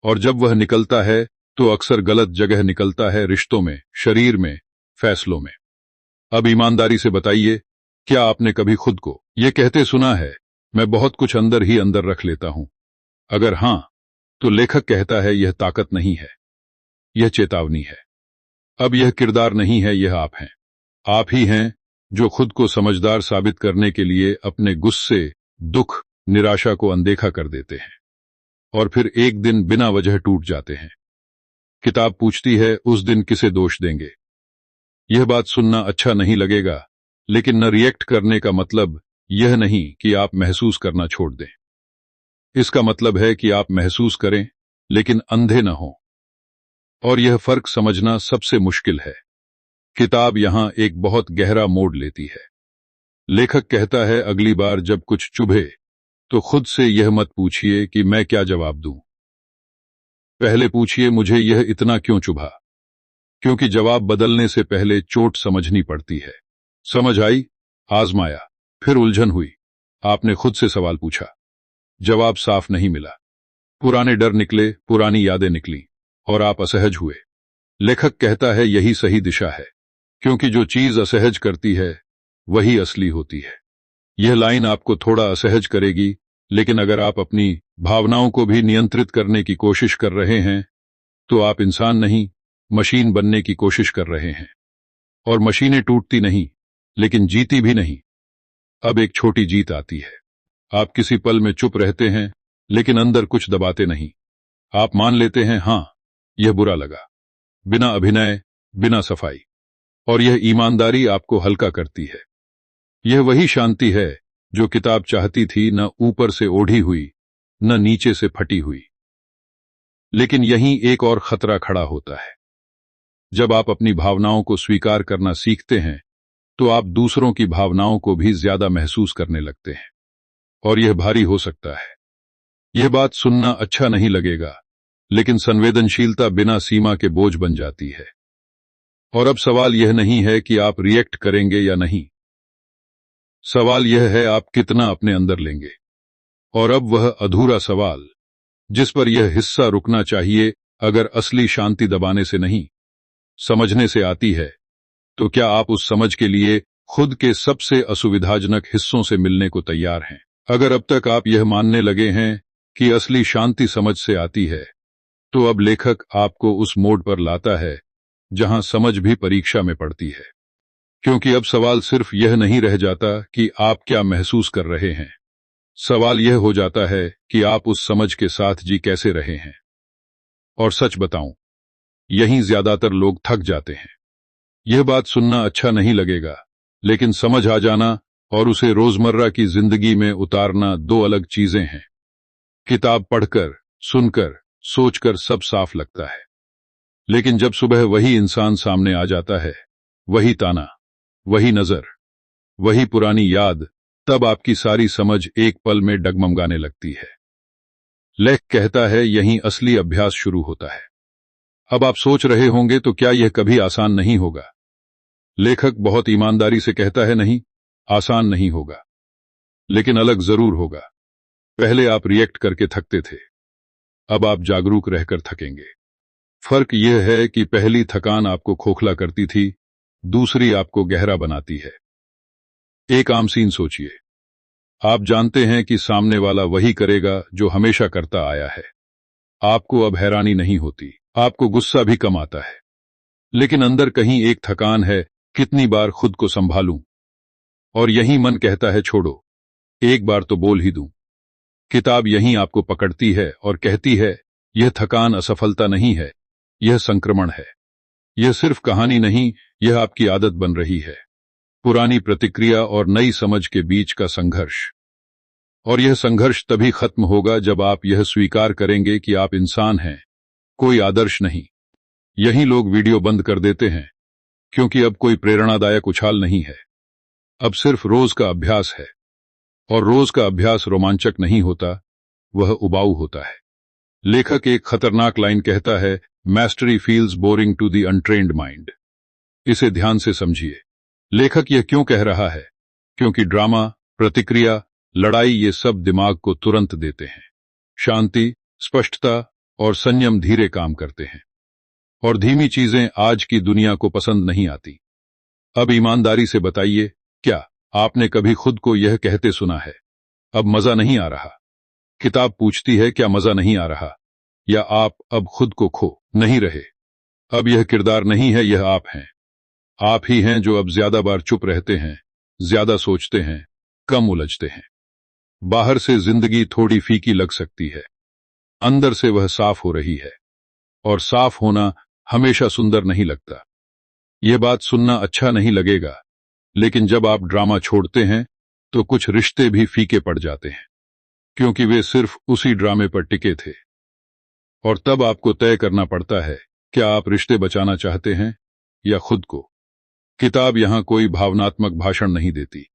और जब वह निकलता है तो अक्सर गलत जगह निकलता है, रिश्तों में, शरीर में, फैसलों में। अब ईमानदारी से बताइए, क्या आपने कभी खुद को यह कहते सुना है, मैं बहुत कुछ अंदर ही अंदर रख लेता हूं? अगर हां, तो लेखक कहता है यह ताकत नहीं है, यह चेतावनी है। अब यह किरदार नहीं है, यह आप हैं। आप ही हैं जो खुद को समझदार साबित करने के लिए अपने गुस्से, दुख, निराशा को अनदेखा कर देते हैं और फिर एक दिन बिना वजह टूट जाते हैं। किताब पूछती है, उस दिन किसे दोष देंगे? यह बात सुनना अच्छा नहीं लगेगा, लेकिन न रिएक्ट करने का मतलब यह नहीं कि आप महसूस करना छोड़ दें। इसका मतलब है कि आप महसूस करें, लेकिन अंधे न हों। और यह फर्क समझना सबसे मुश्किल है। किताब यहां एक बहुत गहरा मोड़ लेती है। लेखक कहता है, अगली बार जब कुछ चुभे तो खुद से यह मत पूछिए कि मैं क्या जवाब दूं। पहले पूछिए, मुझे यह इतना क्यों चुभा? क्योंकि जवाब बदलने से पहले चोट समझनी पड़ती है। समझ आई, आजमाया, फिर उलझन हुई, आपने खुद से सवाल पूछा, जवाब साफ नहीं मिला, पुराने डर निकले, पुरानी यादें निकली और आप असहज हुए। लेखक कहता है, यही सही दिशा है, क्योंकि जो चीज असहज करती है वही असली होती है। यह लाइन आपको थोड़ा असहज करेगी, लेकिन अगर आप अपनी भावनाओं को भी नियंत्रित करने की कोशिश कर रहे हैं तो आप इंसान नहीं, मशीन बनने की कोशिश कर रहे हैं। और मशीनें टूटती नहीं, लेकिन जीती भी नहीं। अब एक छोटी जीत आती है। आप किसी पल में चुप रहते हैं, लेकिन अंदर कुछ दबाते नहीं। आप मान लेते हैं, हां, यह बुरा लगा, बिना अभिनय, बिना सफाई। और यह ईमानदारी आपको हल्का करती है। यह वही शांति है जो किताब चाहती थी, न ऊपर से ओढ़ी हुई, न नीचे से फटी हुई। लेकिन यहीं एक और खतरा खड़ा होता है। जब आप अपनी भावनाओं को स्वीकार करना सीखते हैं, तो आप दूसरों की भावनाओं को भी ज्यादा महसूस करने लगते हैं, और यह भारी हो सकता है। यह बात सुनना अच्छा नहीं लगेगा, लेकिन संवेदनशीलता बिना सीमा के बोझ बन जाती है। और अब सवाल यह नहीं है कि आप रिएक्ट करेंगे या नहीं, सवाल यह है आप कितना अपने अंदर लेंगे। और अब वह अधूरा सवाल जिस पर यह हिस्सा रुकना चाहिए, अगर असली शांति दबाने से नहीं, समझने से आती है, तो क्या आप उस समझ के लिए खुद के सबसे असुविधाजनक हिस्सों से मिलने को तैयार हैं? अगर अब तक आप यह मानने लगे हैं कि असली शांति समझ से आती है, तो अब लेखक आपको उस मोड़ पर लाता है जहां समझ भी परीक्षा में पड़ती है। क्योंकि अब सवाल सिर्फ यह नहीं रह जाता कि आप क्या महसूस कर रहे हैं, सवाल यह हो जाता है कि आप उस समझ के साथ जी कैसे रहे हैं। और सच बताऊं, यहीं ज्यादातर लोग थक जाते हैं। यह बात सुनना अच्छा नहीं लगेगा, लेकिन समझ आ जाना और उसे रोजमर्रा की जिंदगी में उतारना दो अलग चीजें हैं। किताब पढ़कर, सुनकर, सोचकर सब साफ लगता है, लेकिन जब सुबह वही इंसान सामने आ जाता है, वही ताना, वही नजर, वही पुरानी याद, तब आपकी सारी समझ एक पल में डगमगाने लगती है। लेख कहता है यहीं असली अभ्यास शुरू होता है। अब आप सोच रहे होंगे तो क्या यह कभी आसान नहीं होगा? लेखक बहुत ईमानदारी से कहता है नहीं, आसान नहीं होगा, लेकिन अलग जरूर होगा। पहले आप रिएक्ट करके थकते थे, अब आप जागरूक रहकर थकेंगे। फर्क यह है कि पहली थकान आपको खोखला करती थी, दूसरी आपको गहरा बनाती है। एक आम सीन सोचिए। आप जानते हैं कि सामने वाला वही करेगा जो हमेशा करता आया है। आपको अब हैरानी नहीं होती, आपको गुस्सा भी कम आता है, लेकिन अंदर कहीं एक थकान है, कितनी बार खुद को संभालूं। और यही मन कहता है छोड़ो, एक बार तो बोल ही दूं। किताब यहीं आपको पकड़ती है और कहती है यह थकान असफलता नहीं है, यह संक्रमण है। यह सिर्फ कहानी नहीं, यह आपकी आदत बन रही है, पुरानी प्रतिक्रिया और नई समझ के बीच का संघर्ष। और यह संघर्ष तभी खत्म होगा जब आप यह स्वीकार करेंगे कि आप इंसान हैं, कोई आदर्श नहीं। यही लोग वीडियो बंद कर देते हैं, क्योंकि अब कोई प्रेरणादायक उछाल नहीं है, अब सिर्फ रोज का अभ्यास है। और रोज का अभ्यास रोमांचक नहीं होता, वह उबाऊ होता है। लेखक एक खतरनाक लाइन कहता है, mastery feels boring to the untrained mind. इसे ध्यान से समझिए। लेखक यह क्यों कह रहा है? क्योंकि ड्रामा, प्रतिक्रिया, लड़ाई ये सब दिमाग को तुरंत देते हैं। शांति, स्पष्टता और संयम धीरे काम करते हैं, और धीमी चीजें आज की दुनिया को पसंद नहीं आती। अब ईमानदारी से बताइए, क्या आपने कभी खुद को यह कहते सुना है, अब मजा नहीं आ रहा? किताब पूछती है क्या मजा नहीं आ रहा, या आप अब खुद को खो नहीं रहे? अब यह किरदार नहीं है, यह आप हैं। आप ही हैं जो अब ज्यादा बार चुप रहते हैं, ज्यादा सोचते हैं, कम उलझते हैं। बाहर से जिंदगी थोड़ी फीकी लग सकती है, अंदर से वह साफ हो रही है, और साफ होना हमेशा सुंदर नहीं लगता। यह बात सुनना अच्छा नहीं लगेगा, लेकिन जब आप ड्रामा छोड़ते हैं तो कुछ रिश्ते भी फीके पड़ जाते हैं, क्योंकि वे सिर्फ उसी ड्रामे पर टिके थे। और तब आपको तय करना पड़ता है, क्या आप रिश्ते बचाना चाहते हैं या खुद को? किताब यहां कोई भावनात्मक भाषण नहीं देती।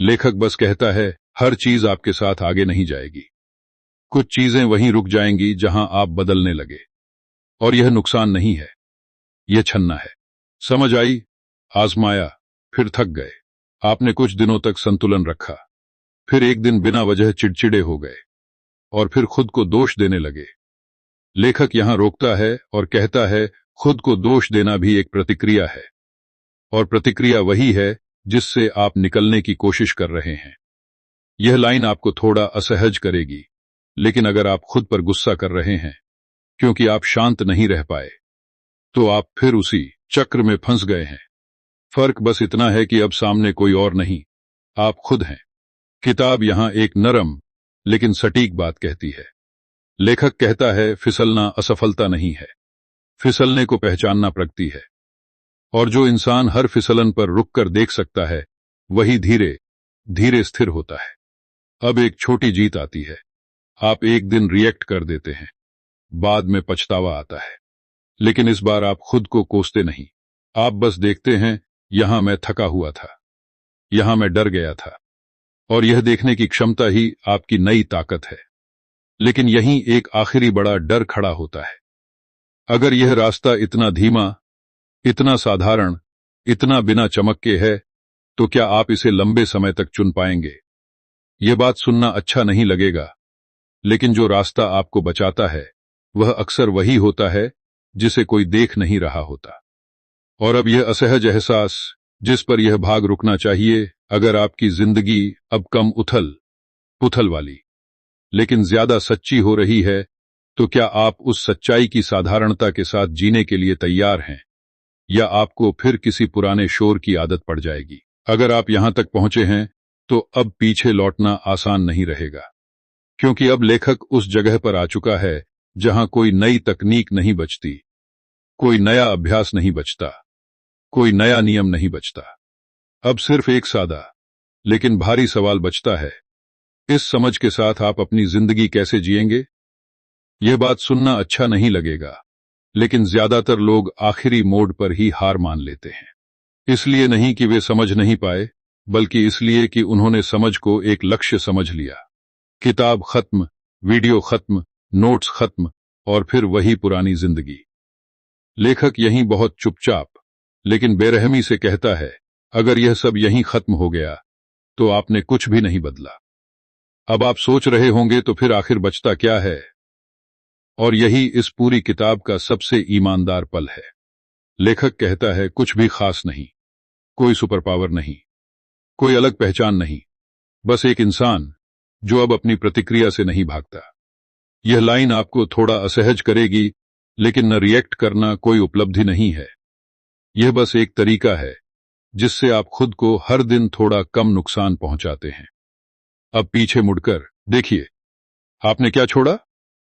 लेखक बस कहता है हर चीज आपके साथ आगे नहीं जाएगी, कुछ चीजें वहीं रुक जाएंगी जहां आप बदलने लगे। और यह नुकसान नहीं है, यह छन्ना है। समझ आई, आजमाया, फिर थक गए। आपने कुछ दिनों तक संतुलन रखा, फिर एक दिन बिना वजह चिड़चिड़े हो गए, और फिर खुद को दोष देने लगे। लेखक यहां रोकता है और कहता है खुद को दोष देना भी एक प्रतिक्रिया है, और प्रतिक्रिया वही है जिससे आप निकलने की कोशिश कर रहे हैं। यह लाइन आपको थोड़ा असहज करेगी, लेकिन अगर आप खुद पर गुस्सा कर रहे हैं क्योंकि आप शांत नहीं रह पाए, तो आप फिर उसी चक्र में फंस गए हैं। फर्क बस इतना है कि अब सामने कोई और नहीं, आप खुद हैं। किताब यहां एक नरम लेकिन सटीक बात कहती है। लेखक कहता है फिसलना असफलता नहीं है, फिसलने को पहचानना प्रगति है। और जो इंसान हर फिसलन पर रुककर देख सकता है वही धीरे धीरे स्थिर होता है। अब एक छोटी जीत आती है। आप एक दिन रिएक्ट कर देते हैं, बाद में पछतावा आता है, लेकिन इस बार आप खुद को कोसते नहीं। आप बस देखते हैं, यहां मैं थका हुआ था, यहां मैं डर गया था, और यह देखने की क्षमता ही आपकी नई ताकत है। लेकिन यहीं एक आखिरी बड़ा डर खड़ा होता है। अगर यह रास्ता इतना धीमा, इतना साधारण, इतना बिना चमक के है, तो क्या आप इसे लंबे समय तक चुन पाएंगे? यह बात सुनना अच्छा नहीं लगेगा, लेकिन जो रास्ता आपको बचाता है वह अक्सर वही होता है जिसे कोई देख नहीं रहा होता। और अब यह असहज एहसास जिस पर यह भाग रुकना चाहिए, अगर आपकी जिंदगी अब कम उथल पुथल वाली लेकिन ज्यादा सच्ची हो रही है, तो क्या आप उस सच्चाई की साधारणता के साथ जीने के लिए तैयार हैं, या आपको फिर किसी पुराने शोर की आदत पड़ जाएगी? अगर आप यहां तक पहुंचे हैं, तो अब पीछे लौटना आसान नहीं रहेगा, क्योंकि अब लेखक उस जगह पर आ चुका है जहां कोई नई तकनीक नहीं बचती, कोई नया अभ्यास नहीं बचता, कोई नया नियम नहीं बचता। अब सिर्फ एक सादा लेकिन भारी सवाल बचता है, इस समझ के साथ आप अपनी जिंदगी कैसे जिएंगे? यह बात सुनना अच्छा नहीं लगेगा, लेकिन ज्यादातर लोग आखिरी मोड़ पर ही हार मान लेते हैं। इसलिए नहीं कि वे समझ नहीं पाए, बल्कि इसलिए कि उन्होंने समझ को एक लक्ष्य समझ लिया। किताब खत्म, वीडियो खत्म, नोट्स खत्म, और फिर वही पुरानी जिंदगी। लेखक यहीं बहुत चुपचाप लेकिन बेरहमी से कहता है, अगर यह सब यहीं खत्म हो गया तो आपने कुछ भी नहीं बदला। अब आप सोच रहे होंगे, तो फिर आखिर बचता क्या है? और यही इस पूरी किताब का सबसे ईमानदार पल है। लेखक कहता है, कुछ भी खास नहीं, कोई सुपर पावर नहीं, कोई अलग पहचान नहीं, बस एक इंसान जो अब अपनी प्रतिक्रिया से नहीं भागता। यह लाइन आपको थोड़ा असहज करेगी, लेकिन न रिएक्ट करना कोई उपलब्धि नहीं है। यह बस एक तरीका है जिससे आप खुद को हर दिन थोड़ा कम नुकसान पहुंचाते हैं। अब पीछे मुड़कर देखिए, आपने क्या छोड़ा?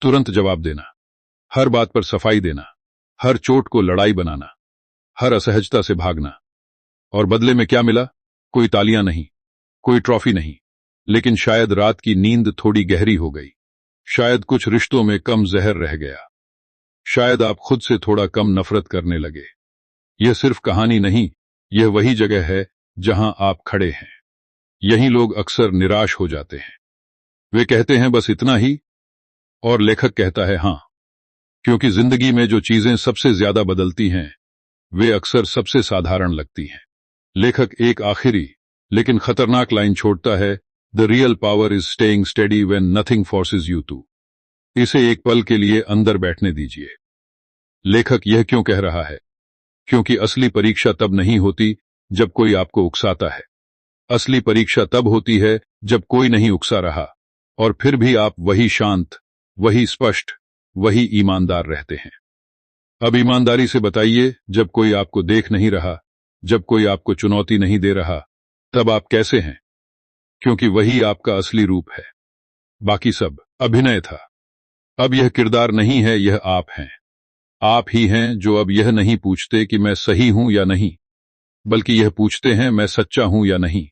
तुरंत जवाब देना, हर बात पर सफाई देना, हर चोट को लड़ाई बनाना, हर असहजता से भागना। और बदले में क्या मिला? कोई तालियां नहीं, कोई ट्रॉफी नहीं, लेकिन शायद रात की नींद थोड़ी गहरी हो गई, शायद कुछ रिश्तों में कम जहर रह गया, शायद आप खुद से थोड़ा कम नफरत करने लगे। यह सिर्फ कहानी नहीं, यह वही जगह है जहां आप खड़े हैं। यहीं लोग अक्सर निराश हो जाते हैं। वे कहते हैं, बस इतना ही? और लेखक कहता है, हां, क्योंकि जिंदगी में जो चीजें सबसे ज्यादा बदलती हैं वे अक्सर सबसे साधारण लगती हैं। लेखक एक आखिरी लेकिन खतरनाक लाइन छोड़ता है, the real power is staying steady when nothing forces you to. इसे एक पल के लिए अंदर बैठने दीजिए। लेखक यह क्यों कह रहा है? क्योंकि असली परीक्षा तब नहीं होती जब कोई आपको उकसाता है। असली परीक्षा तब होती है जब कोई नहीं उकसा रहा, और फिर भी आप वही शांत, वही स्पष्ट, वही ईमानदार रहते हैं। अब ईमानदारी से बताइए, जब कोई आपको देख नहीं रहा, जब कोई आपको चुनौती नहीं दे रहा, तब आप कैसे हैं? क्योंकि वही आपका असली रूप है। बाकी सब अभिनय था। अब यह किरदार नहीं है, यह आप हैं। आप ही हैं जो अब यह नहीं पूछते कि मैं सही हूं या नहीं, बल्कि यह पूछते हैं, मैं सच्चा हूं या नहीं।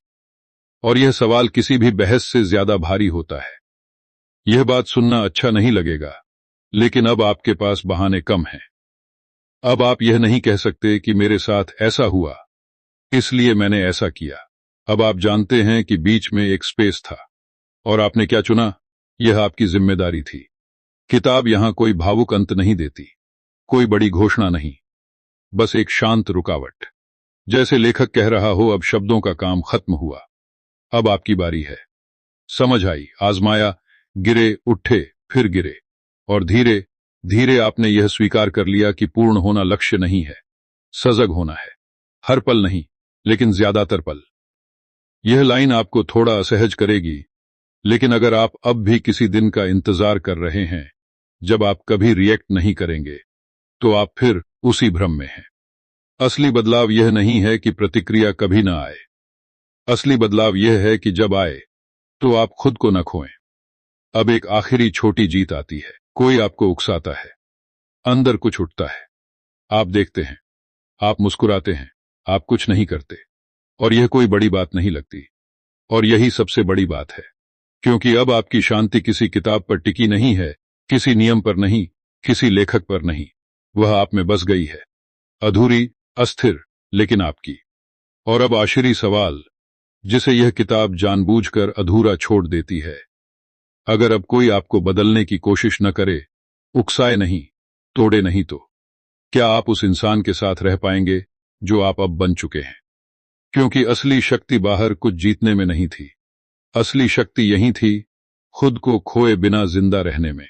और यह सवाल किसी भी बहस से ज्यादा भारी होता है। यह बात सुनना अच्छा नहीं लगेगा, लेकिन अब आपके पास बहाने कम हैं। अब आप यह नहीं कह सकते कि मेरे साथ ऐसा हुआ इसलिए मैंने ऐसा किया। अब आप जानते हैं कि बीच में एक स्पेस था, और आपने क्या चुना, यह आपकी जिम्मेदारी थी। किताब यहां कोई भावुक अंत नहीं देती, कोई बड़ी घोषणा नहीं, बस एक शांत रुकावट। जैसे लेखक कह रहा हो, अब शब्दों का काम खत्म हुआ, अब आपकी बारी है। समझ आई, आजमाया, गिरे, उठे, फिर गिरे, और धीरे धीरे आपने यह स्वीकार कर लिया कि पूर्ण होना लक्ष्य नहीं है, सजग होना है। हर पल नहीं, लेकिन ज्यादातर पल। यह लाइन आपको थोड़ा असहज करेगी, लेकिन अगर आप अब भी किसी दिन का इंतजार कर रहे हैं जब आप कभी रिएक्ट नहीं करेंगे, तो आप फिर उसी भ्रम में हैं। असली बदलाव यह नहीं है कि प्रतिक्रिया कभी ना आए। असली बदलाव यह है कि जब आए तो आप खुद को न खोएं। अब एक आखिरी छोटी जीत आती है। कोई आपको उकसाता है, अंदर कुछ उठता है। आप देखते हैं, आप मुस्कुराते हैं, आप कुछ नहीं करते, और यह कोई बड़ी बात नहीं लगती। और यही सबसे बड़ी बात है, क्योंकि अब आपकी शांति किसी किताब पर टिकी नहीं है, किसी नियम पर नहीं, किसी लेखक पर नहीं, वह आप में बस गई है, अधूरी, अस्थिर, लेकिन आपकी। और अब आखिरी सवाल, जिसे यह किताब जानबूझकर अधूरा छोड़ देती है, अगर अब कोई आपको बदलने की कोशिश न करे, उकसाए नहीं, तोड़े नहीं, तो क्या आप उस इंसान के साथ रह पाएंगे जो आप अब बन चुके हैं? क्योंकि असली शक्ति बाहर कुछ जीतने में नहीं थी, असली शक्ति यही थी, खुद को खोए बिना जिंदा रहने में।